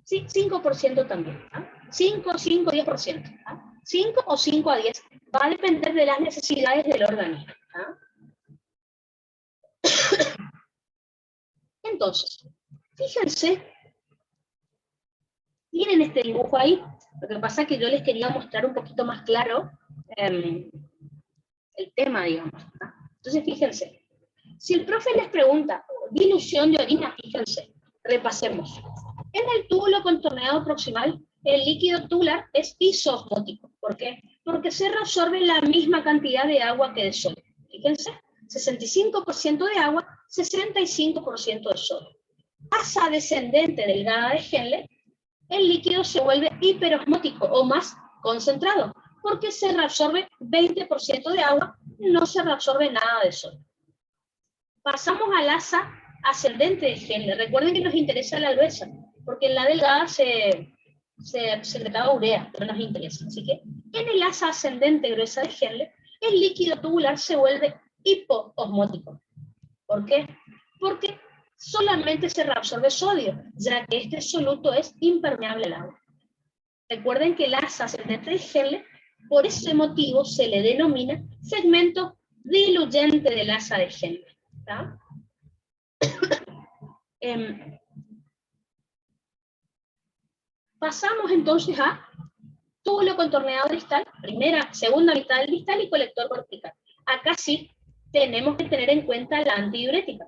Sí, 5% también. ¿no? 5, 10%. ¿no? 5 o 5 a 10. va a depender de las necesidades del organismo. ¿Ah? Entonces, fíjense, tienen este dibujo ahí. Lo que pasa es que yo les quería mostrar un poquito más claro el tema, digamos. ¿Ah? Entonces, fíjense, si el profe les pregunta dilución de orina, fíjense, repasemos. En el túbulo contorneado proximal, el líquido tubular es isosmótico. ¿Por qué? Porque se reabsorbe la misma cantidad de agua que de sodio. Fíjense, 65% de agua, 65% de sodio. Asa descendente delgada de Henle, el líquido se vuelve hiperosmótico o más concentrado, porque se reabsorbe 20% de agua, no se reabsorbe nada de sodio. Pasamos al asa ascendente de Henle. Recuerden que nos interesa la gruesa, porque en la delgada se secretaba urea, pero nos interesa. Así que en el asa ascendente gruesa de Henle, el líquido tubular se vuelve hipoosmótico. ¿Por qué? Porque solamente se reabsorbe sodio, ya que este soluto es impermeable al agua. Recuerden que el asa ascendente de Henle, por ese motivo, se le denomina segmento diluyente del asa de Henle. ¿Tá? Pasamos entonces a túbulo contorneado distal, segunda mitad del distal y colector vertical. Acá sí tenemos que tener en cuenta la antidiurética.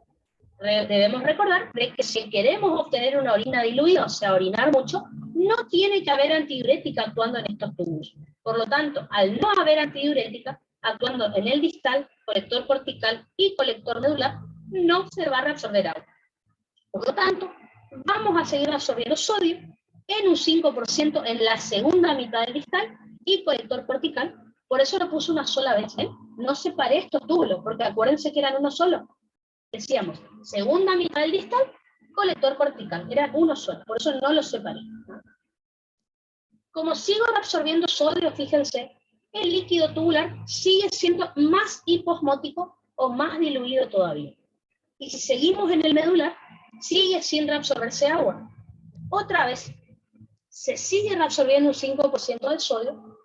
Debemos recordar de que si queremos obtener una orina diluida, o sea, orinar mucho, no tiene que haber antidiurética actuando en estos túbulos. Por lo tanto, al no haber antidiurética actuando en el distal, colector cortical y colector medular, no se va a reabsorber agua. Por lo tanto, vamos a seguir absorbiendo sodio en un 5% en la segunda mitad del distal y colector cortical. Por eso lo puse una sola vez, ¿eh? No separé estos túbulos, porque acuérdense que eran uno solo. Decíamos, segunda mitad del distal, colector cortical, eran uno solo, por eso no los separé. Como sigo absorbiendo sodio, fíjense, el líquido tubular sigue siendo más hiposmótico o más diluido todavía. Y si seguimos en el medular, sigue sin reabsorberse agua. Otra vez, se sigue reabsorbiendo un 5% del sodio,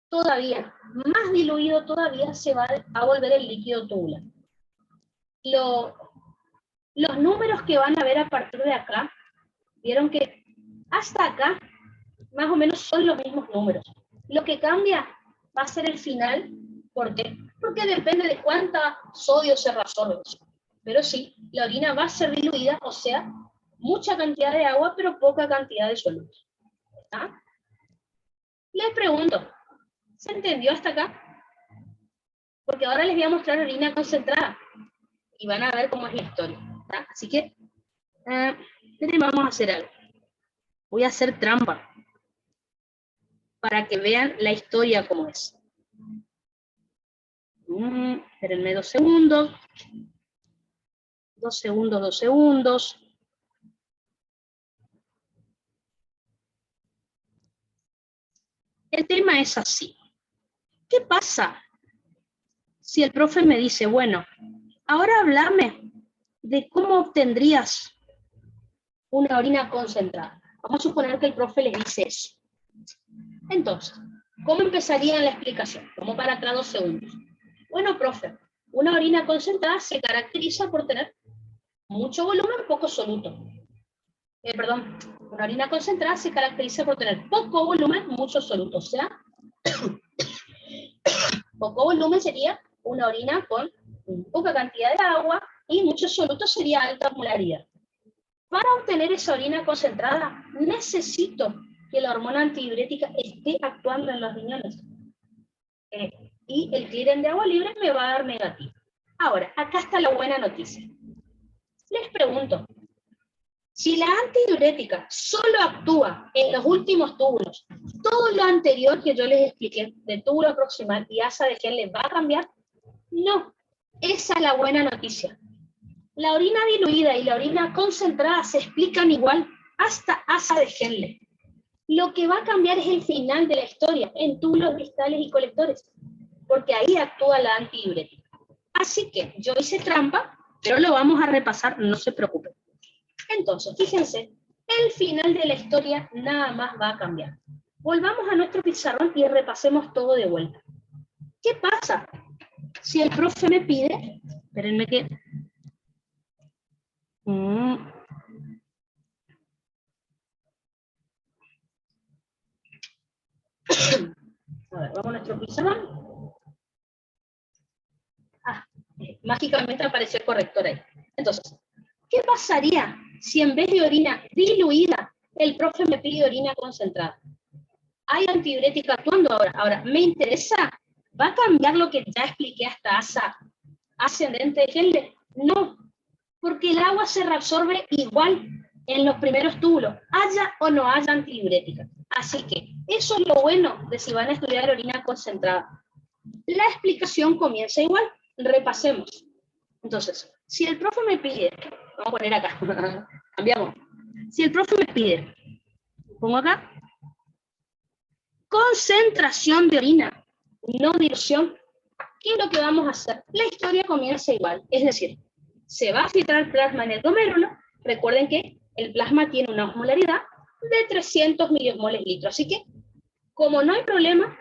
todavía, más diluido todavía se va a volver el líquido tubular. Los números que van a ver a partir de acá, vieron que hasta acá, más o menos son los mismos números. Lo que cambia va a ser el final. ¿Por qué? Porque depende de cuánta sodio se reabsorbe. Pero sí, la orina va a ser diluida, o sea, mucha cantidad de agua, pero poca cantidad de solutos. ¿Está? Les pregunto, ¿se entendió hasta acá? Porque ahora les voy a mostrar orina concentrada y van a ver cómo es la historia. ¿Está? Así que, vamos a hacer algo. Voy a hacer trampa para que vean la historia como es. Espérenme 2 segundos. 2 segundos, 2 segundos. El tema es así. ¿Qué pasa si el profe me dice, bueno, ahora háblame de cómo obtendrías una orina concentrada? Vamos a suponer que el profe les dice eso. Entonces, ¿cómo empezaría la explicación? Como para atrás 2 segundos. Bueno, profe, una orina concentrada se caracteriza por tener mucho volumen, poco soluto. Una orina concentrada se caracteriza por tener poco volumen, mucho soluto. O sea, poco volumen sería una orina con poca cantidad de agua y mucho soluto sería alta osmolaridad. Para obtener esa orina concentrada, necesito que la hormona antidiurética esté actuando en los riñones. Y el clearance de agua libre me va a dar negativo. Ahora, acá está la buena noticia. Les pregunto, si la antidiurética solo actúa en los últimos túbulos, todo lo anterior que yo les expliqué, de túbulo proximal y asa de Henle, ¿va a cambiar? No, esa es la buena noticia. La orina diluida y la orina concentrada se explican igual hasta asa de Henle. Lo que va a cambiar es el final de la historia, en túbulos distales y colectores, porque ahí actúa la antidiurética. Así que yo hice trampa, pero lo vamos a repasar, no se preocupen. Entonces, fíjense, el final de la historia nada más va a cambiar. Volvamos a nuestro pizarrón y repasemos todo de vuelta. ¿Qué pasa si el profe me pide? Espérenme que... A ver, vamos a nuestro pizarrón. Mágicamente apareció el corrector ahí. Entonces, ¿qué pasaría si en vez de orina diluida, el profe me pide orina concentrada? Hay antidiurética actuando ahora. Ahora, ¿me interesa? ¿Va a cambiar lo que ya expliqué hasta asa ascendente de Henle? No, porque el agua se reabsorbe igual en los primeros túbulos, haya o no haya antidiurética. Así que eso es lo bueno de si van a estudiar orina concentrada. La explicación comienza igual. Repasemos. Entonces, si el profe me pide, vamos a poner acá, cambiamos. Si el profe me pide, pongo acá, concentración de orina, no dilución, ¿qué es lo que vamos a hacer? La historia comienza igual, es decir, se va a filtrar plasma en el glomérulo. Recuerden que el plasma tiene una osmolaridad de 300 miliosmoles litro, así que, como no hay problema,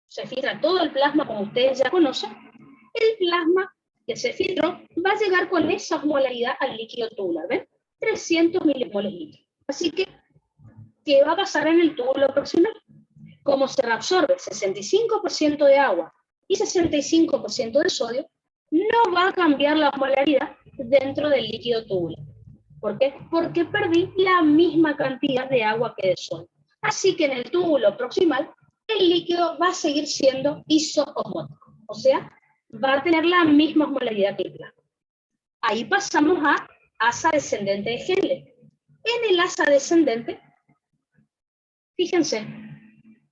se filtra todo el plasma como ustedes ya conocen, el plasma que se filtró va a llegar con esa osmolaridad al líquido tubular, ¿ven? 300 miliosmoles litro. Así que, ¿qué va a pasar en el túbulo proximal? Como se reabsorbe 65% de agua y 65% de sodio, no va a cambiar la osmolaridad dentro del líquido tubular. ¿Por qué? Porque perdí la misma cantidad de agua que de sodio. Así que en el túbulo proximal, el líquido va a seguir siendo isoosmótico, o sea, va a tener la misma osmolaridad que el plasma. Ahí pasamos a asa descendente de Henle. En el asa descendente, fíjense,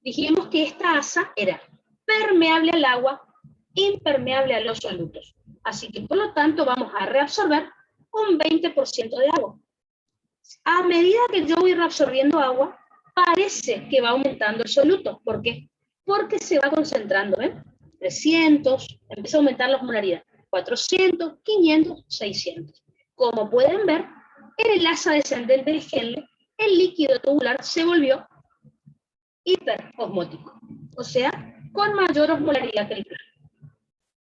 dijimos que esta asa era permeable al agua, impermeable a los solutos. Así que, por lo tanto, vamos a reabsorber un 20% de agua. A medida que yo voy reabsorbiendo agua, parece que va aumentando el soluto. ¿Por qué? Porque se va concentrando, ¿ven? 300, empieza a aumentar la osmolaridad. 400, 500, 600. Como pueden ver, en el asa descendente de Henle, el líquido tubular se volvió hiperosmótico, o sea, con mayor osmolaridad que el plasma.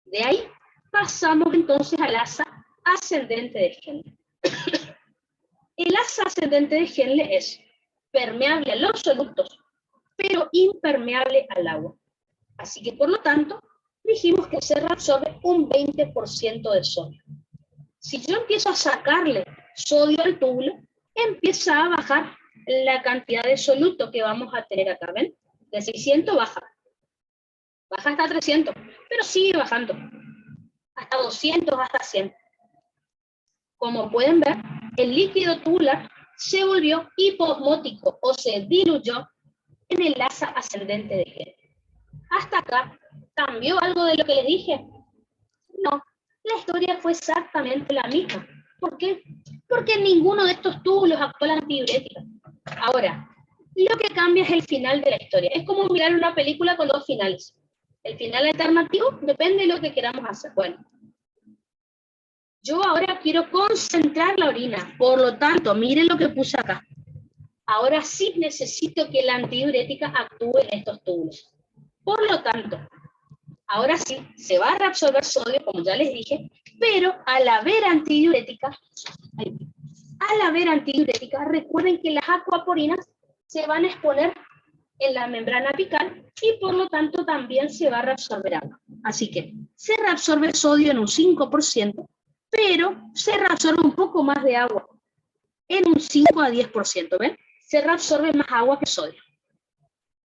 De ahí pasamos entonces al asa ascendente de Henle. El asa ascendente de Henle es permeable a los solutos, pero impermeable al agua. Así que, por lo tanto, dijimos que se reabsorbe un 20% de sodio. Si yo empiezo a sacarle sodio al túbulo, empieza a bajar la cantidad de soluto que vamos a tener acá, ¿ven? De 600 baja hasta 300, pero sigue bajando, hasta 200, hasta 100. Como pueden ver, el líquido tubular se volvió hipoosmótico o se diluyó en el asa ascendente de Henle. Hasta acá, ¿cambió algo de lo que les dije? No, la historia fue exactamente la misma. ¿Por qué? Porque en ninguno de estos túbulos actuó la antidiurética. Ahora, lo que cambia es el final de la historia. Es como mirar una película con dos finales. El final alternativo depende de lo que queramos hacer. Bueno, yo ahora quiero concentrar la orina. Por lo tanto, miren lo que puse acá. Ahora sí necesito que la antidiurética actúe en estos túbulos. Por lo tanto, ahora sí, se va a reabsorber sodio, como ya les dije, pero al haber antidiurética, recuerden que las acuaporinas se van a exponer en la membrana apical y por lo tanto también se va a reabsorber agua. Así que se reabsorbe sodio en un 5%, pero se reabsorbe un poco más de agua, en un 5 a 10%, ¿ven? Se reabsorbe más agua que sodio.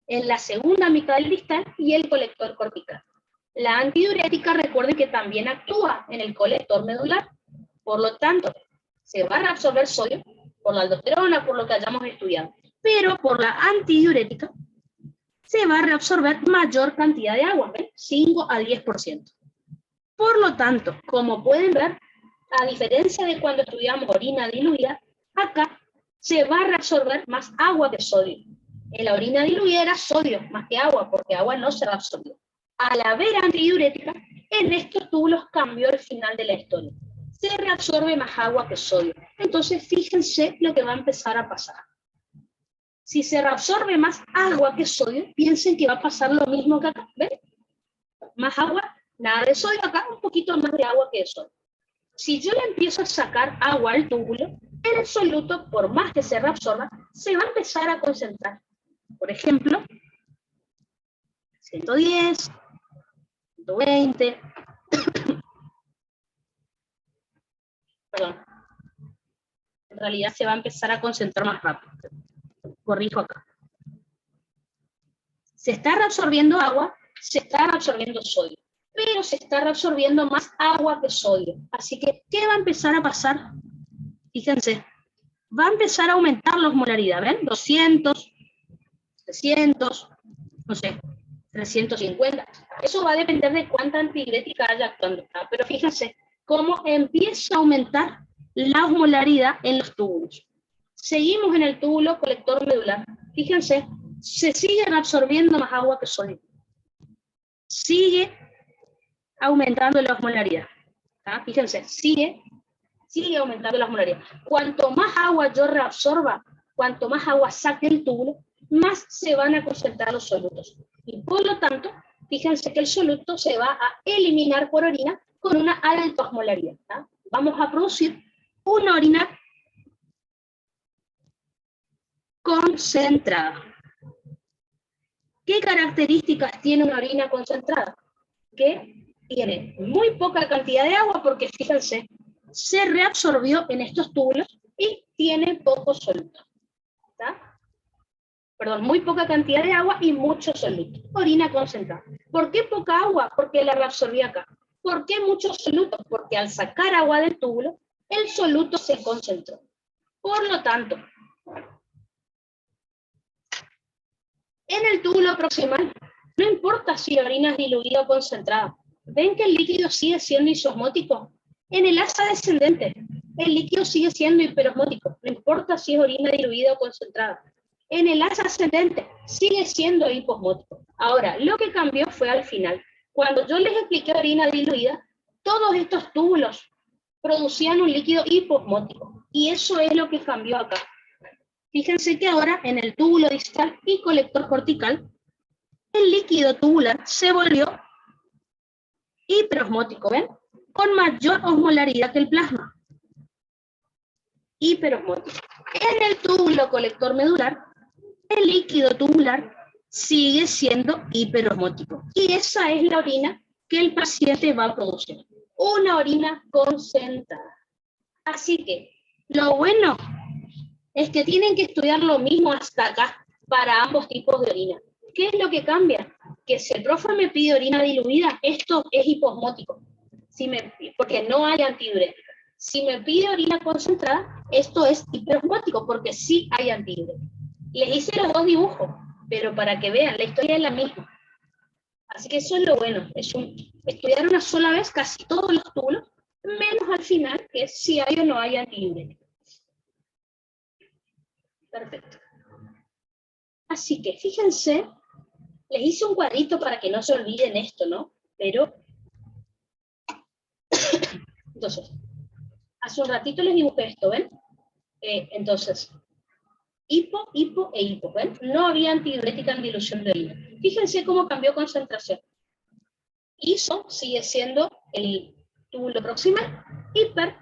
En la segunda mitad del distal y el colector cortical. La antidiurética, recuerden que también actúa en el colector medular. Por lo tanto, se va a reabsorber sodio por la aldosterona, por lo que hayamos estudiado. Pero por la antidiurética, se va a reabsorber mayor cantidad de agua, ¿ven? 5 a 10%. Por lo tanto, como pueden ver, a diferencia de cuando estudiamos orina diluida, acá se va a reabsorber más agua que sodio. En la orina diluida era sodio más que agua, porque agua no se reabsorbió. Al haber antidiurética, en estos túbulos cambió el final de la historia. Se reabsorbe más agua que sodio. Entonces, fíjense lo que va a empezar a pasar. Si se reabsorbe más agua que sodio, piensen que va a pasar lo mismo que acá. ¿Ven? Más agua, nada de sodio, acá un poquito más de agua que de sodio. Si yo le empiezo a sacar agua al túbulo, el soluto, por más que se reabsorba, se va a empezar a concentrar. Por ejemplo, 110, 120, perdón, en realidad se va a empezar a concentrar más rápido. Corrijo acá. Se está reabsorbiendo agua, se está reabsorbiendo sodio, pero se está reabsorbiendo más agua que sodio. Así que, ¿qué va a empezar a pasar? Fíjense, va a empezar a aumentar la osmolaridad, ¿ven? 200, 300, no sé, 350. Eso va a depender de cuánta antidiurética haya actuando. Pero fíjense cómo empieza a aumentar la osmolaridad en los túbulos. Seguimos en el túbulo colector medular. Fíjense, se sigue absorbiendo más agua que sodio. Sigue aumentando la osmolaridad. Fíjense, sigue aumentando la osmolaridad. Cuanto más agua yo reabsorba, cuanto más agua saque el túbulo, más se van a concentrar los solutos. Y por lo tanto, fíjense que el soluto se va a eliminar por orina con una alta osmolaridad. Vamos a producir una orina concentrada. ¿Qué características tiene una orina concentrada? Que tiene muy poca cantidad de agua porque, fíjense, se reabsorbió en estos túbulos y tiene poco soluto. Perdón, muy poca cantidad de agua y mucho soluto. Orina concentrada. ¿Por qué poca agua? Porque la reabsorbí acá. ¿Por qué mucho soluto? Porque al sacar agua del túbulo, el soluto se concentró. Por lo tanto, en el túbulo proximal, no importa si la orina es diluida o concentrada. ¿Ven que el líquido sigue siendo isosmótico? En el asa descendente, el líquido sigue siendo hiperosmótico. No importa si es orina diluida o concentrada. En el asa ascendente sigue siendo hiposmótico. Ahora, lo que cambió fue al final. Cuando yo les expliqué orina diluida, todos estos túbulos producían un líquido hiposmótico. Y eso es lo que cambió acá. Fíjense que ahora en el túbulo distal y colector cortical, el líquido tubular se volvió hiperosmótico, ¿ven? Con mayor osmolaridad que el plasma. Hiperosmótico. En el túbulo colector medular, el líquido tubular sigue siendo hiperosmótico. Y esa es la orina que el paciente va a producir. Una orina concentrada. Así que, lo bueno es que tienen que estudiar lo mismo hasta acá para ambos tipos de orina. ¿Qué es lo que cambia? Que si el profe me pide orina diluida, esto es hiposmótico, porque no hay antidiurética. Si me pide orina concentrada, esto es hiperosmótico, porque sí hay antidiurética. Les hice los dos dibujos, pero para que vean, la historia es la misma. Así que eso es lo bueno, estudiar una sola vez casi todos los túbulos, menos al final, que es si hay o no hay antidiurética. Perfecto. Así que fíjense, les hice un cuadrito para que no se olviden esto, ¿no? Pero, entonces, hace un ratito les dibujé esto, ¿ven? Entonces, hipo e hipo, ¿ven? No había antidiurética en dilución de orina. Fíjense cómo cambió concentración. Iso sigue siendo el túbulo proximal, hiper,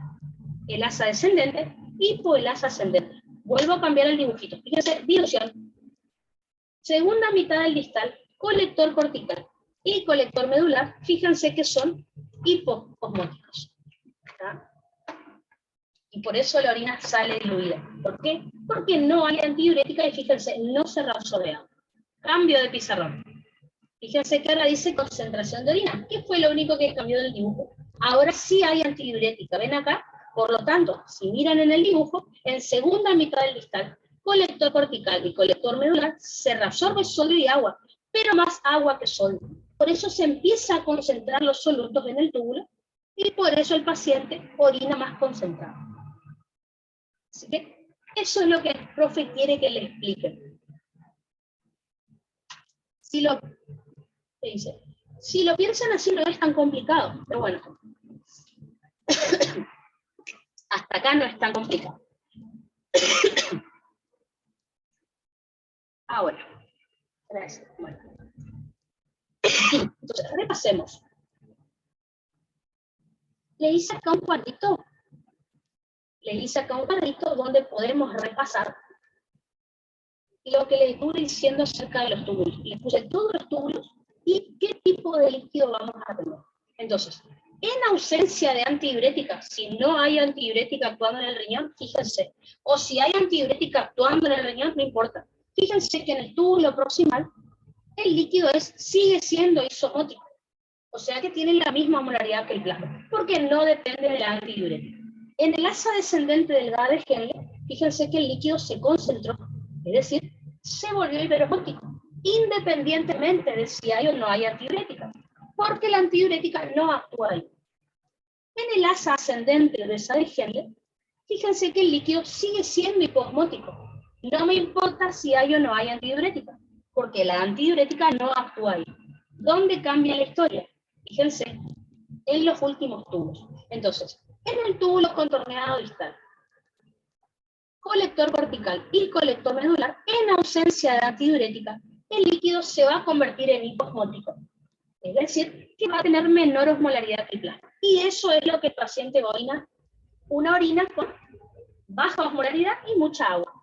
el asa descendente, hipo, el asa ascendente. Vuelvo a cambiar el dibujito. Fíjense, dilución. Segunda mitad del distal, colector cortical y colector medular, fíjense que son hiposmóticos. Y por eso la orina sale diluida. ¿Por qué? Porque no hay antidiurética y fíjense, no se reabsorbe agua. Cambio de pizarrón. Fíjense que ahora dice concentración de orina. ¿Qué fue lo único que cambió del dibujo? Ahora sí hay antidiurética. ¿Ven acá? Por lo tanto, si miran en el dibujo, en segunda mitad del distal, colector cortical y colector medular, se reabsorbe sodio y agua, pero más agua que sodio. Por eso se empieza a concentrar los solutos en el túbulo y por eso el paciente orina más concentrado. Así que eso es lo que el profe quiere que le explique. Si lo piensan así no es tan complicado, pero bueno. Hasta acá no es tan complicado. Ahora, gracias. Bueno. Entonces, repasemos. Le hice acá un cuadrito. Donde podemos repasar lo que les estuve diciendo acerca de los túbulos. Les puse todos los túbulos y qué tipo de líquido vamos a tener. Entonces, en ausencia de antidiurética, si no hay antidiurética actuando en el riñón, fíjense, o si hay antidiurética actuando en el riñón, no importa. Fíjense que en el túbulo proximal, el líquido sigue siendo isomótico, o sea que tiene la misma molaridad que el plasma, porque no depende de la antidiurética. En el asa descendente delgada de Henle, fíjense que el líquido se concentró, es decir, se volvió hiperosmótico, independientemente de si hay o no hay antidiurética, porque la antidiurética no actúa ahí. En el asa ascendente de esa de Henle, fíjense que el líquido sigue siendo hiposmótico. No me importa si hay o no hay antidiurética, porque la antidiurética no actúa ahí. ¿Dónde cambia la historia? Fíjense, en los últimos tubos. Entonces, en el túbulo contorneado distal, colector vertical y colector medular, en ausencia de antidiurética, el líquido se va a convertir en hiposmótico. Es decir, que va a tener menor osmolaridad que el plasma. Y eso es lo que el paciente va a orinar. Una orina con baja osmolaridad y mucha agua.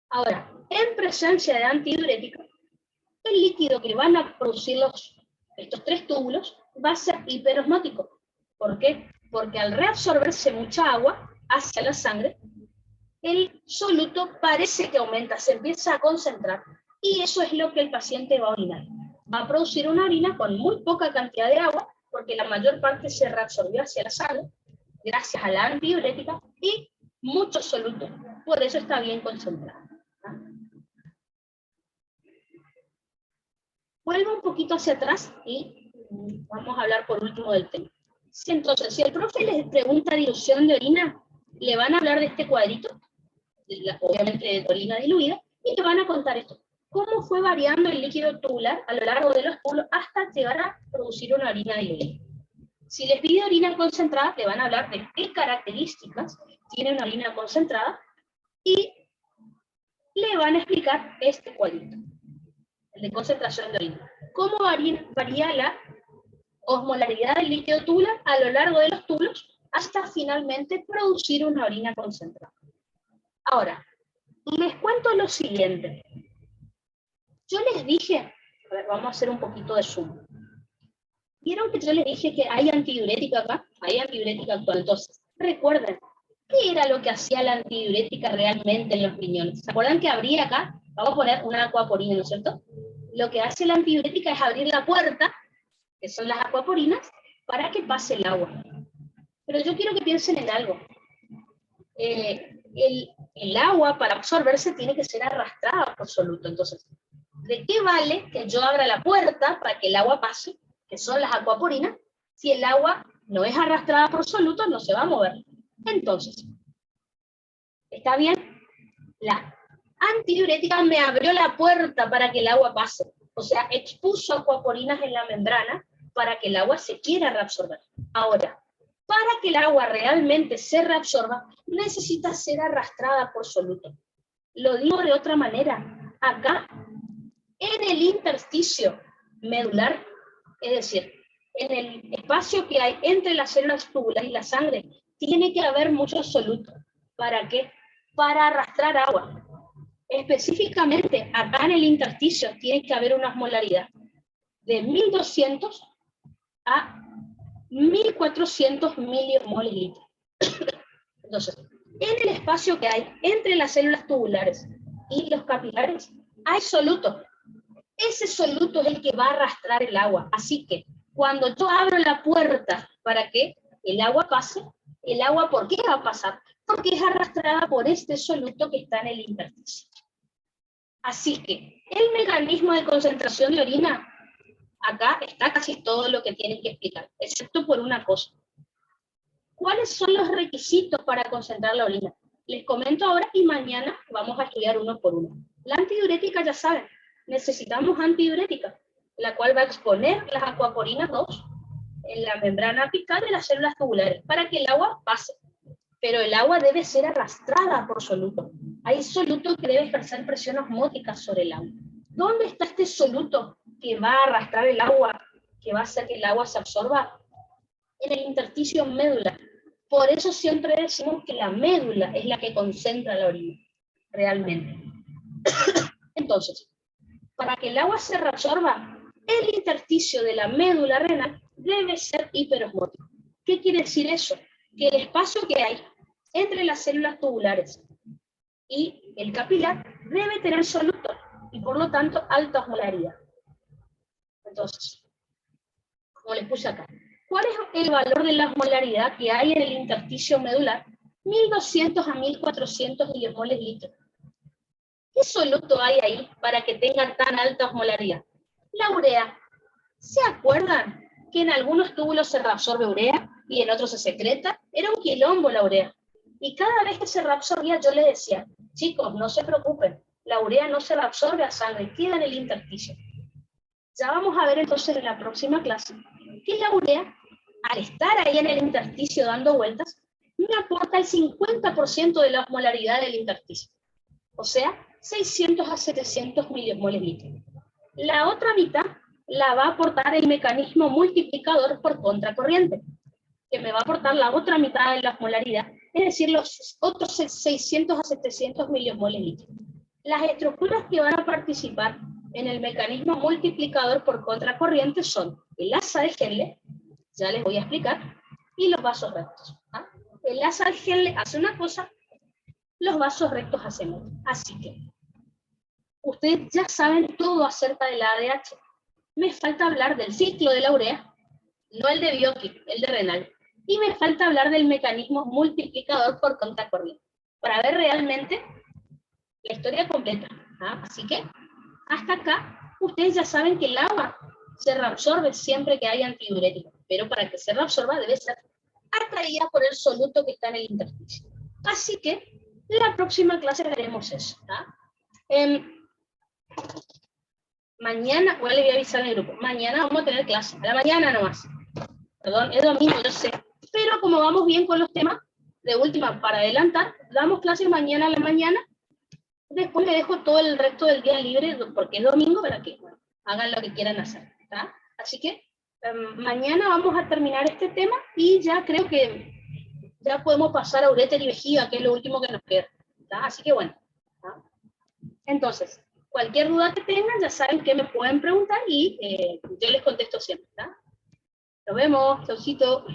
Ahora, en presencia de antidiurética, el líquido que van a producir estos tres túbulos va a ser hiperosmótico. ¿Por qué? Porque al reabsorberse mucha agua hacia la sangre, el soluto parece que aumenta, se empieza a concentrar, y eso es lo que el paciente va a orinar. Va a producir una orina con muy poca cantidad de agua, porque la mayor parte se reabsorbió hacia la sangre, gracias a la antidiurética, y mucho soluto. Por eso está bien concentrado. Vuelvo un poquito hacia atrás y vamos a hablar por último del tema. Entonces, si el profe les pregunta dilución de orina, le van a hablar de este cuadrito, obviamente de orina diluida, y le van a contar esto. ¿Cómo fue variando el líquido tubular a lo largo de los túbulos hasta llegar a producir una orina diluida? Si les pide orina concentrada, le van a hablar de qué características tiene una orina concentrada y le van a explicar este cuadrito, el de concentración de orina. ¿Cómo varía la osmolaridad del líquido tubular a lo largo de los túbulos hasta finalmente producir una orina concentrada? Ahora, les cuento lo siguiente. Yo les dije, a ver, vamos a hacer un poquito de zoom. ¿Vieron que yo les dije que hay antidiurética acá? Hay antidiurética actual. Entonces, recuerden, ¿qué era lo que hacía la antidiurética realmente en los riñones? ¿Se acuerdan que abría acá? Vamos a poner una acuaporina, ¿no es cierto? Lo que hace la antidiurética es abrir la puerta, que son las acuaporinas, para que pase el agua. Pero yo quiero que piensen en algo. El agua, para absorberse, tiene que ser arrastrada por soluto. Entonces, ¿de qué vale que yo abra la puerta para que el agua pase, que son las acuaporinas, si el agua no es arrastrada por soluto, no se va a mover? Entonces, ¿está bien? La antidiurética me abrió la puerta para que el agua pase. O sea, expuso acuaporinas en la membrana para que el agua se quiera reabsorber. Ahora, para que el agua realmente se reabsorba, necesita ser arrastrada por soluto. Lo digo de otra manera. Acá, en el intersticio medular, es decir, en el espacio que hay entre las células tubulares y la sangre, tiene que haber mucho soluto. ¿Para qué? Para arrastrar agua. Específicamente, acá en el intersticio tiene que haber una osmolaridad de 1200 a 1400 milimoles litros. Entonces, en el espacio que hay entre las células tubulares y los capilares, hay soluto. Ese soluto es el que va a arrastrar el agua. Así que, cuando yo abro la puerta para que el agua pase, el agua, ¿por qué va a pasar? Porque es arrastrada por este soluto que está en el intersticio. Así que, el mecanismo de concentración de orina, acá está casi todo lo que tienen que explicar, excepto por una cosa. ¿Cuáles son los requisitos para concentrar la orina? Les comento ahora y mañana vamos a estudiar uno por uno. La antidiurética, ya saben, necesitamos antidiurética, la cual va a exponer las acuaporinas 2 en la membrana apical de las células tubulares para que el agua pase. Pero el agua debe ser arrastrada por soluto. Hay soluto que debe ejercer presión osmótica sobre el agua. ¿Dónde está este soluto? que va a arrastrar el agua, que va a hacer que el agua se absorba? En el intersticio medular. Por eso siempre decimos que la médula es la que concentra la orina, realmente. Entonces, para que el agua se reabsorba, el intersticio de la médula renal debe ser hiperosmótico. ¿Qué quiere decir eso? Que el espacio que hay entre las células tubulares y el capilar debe tener soluto y por lo tanto alta osmolaridad. Entonces, como les puse acá, ¿cuál es el valor de la osmolaridad que hay en el intersticio medular? 1200 a 1400 milimoles litro. ¿Qué soluto hay ahí para que tengan tan alta osmolaridad? La urea. ¿Se acuerdan que en algunos túbulos se reabsorbe urea y en otros se secreta? Era un quilombo la urea. Y cada vez que se reabsorbía yo les decía, chicos, no se preocupen, la urea no se reabsorbe a sangre, queda en el intersticio. Ya vamos a ver entonces en la próxima clase que la urea, al estar ahí en el intersticio dando vueltas, me aporta el 50% de la osmolaridad del intersticio. O sea, 600 a 700 milimoles litro. La otra mitad la va a aportar el mecanismo multiplicador por contracorriente, que me va a aportar la otra mitad de la osmolaridad, es decir, los otros 600 a 700 milimoles litro. Las estructuras que van a participar en el mecanismo multiplicador por contracorriente son el asa de Henle, ya les voy a explicar, y los vasos rectos. ¿Ah? El asa de Henle hace una cosa, los vasos rectos hacen otra. Así que ustedes ya saben todo acerca del ADH. Me falta hablar del ciclo de la urea, no el de Bioquín, el de renal. Y me falta hablar del mecanismo multiplicador por contracorriente, para ver realmente la historia completa. ¿Ah? Así que, hasta acá, ustedes ya saben que el agua se reabsorbe siempre que hay antidiurético, pero para que se reabsorba debe ser atraída por el soluto que está en el intersticio. Así que, la próxima clase veremos eso. ¿Ah? Mañana, les voy a avisar en el grupo, mañana vamos a tener clase, a la mañana nomás. Perdón, es domingo, yo sé. Pero como vamos bien con los temas, de última, para adelantar, damos clases mañana a la mañana. Después le dejo todo el resto del día libre, porque es domingo, para que bueno, hagan lo que quieran hacer. ¿Tá? Así que mañana vamos a terminar este tema y ya creo que ya podemos pasar a uréter y vejiga, que es lo último que nos queda. ¿Tá? Así que bueno. ¿tá? Entonces, cualquier duda que tengan, ya saben que me pueden preguntar y yo les contesto siempre. ¿tá? Nos vemos, chaucito.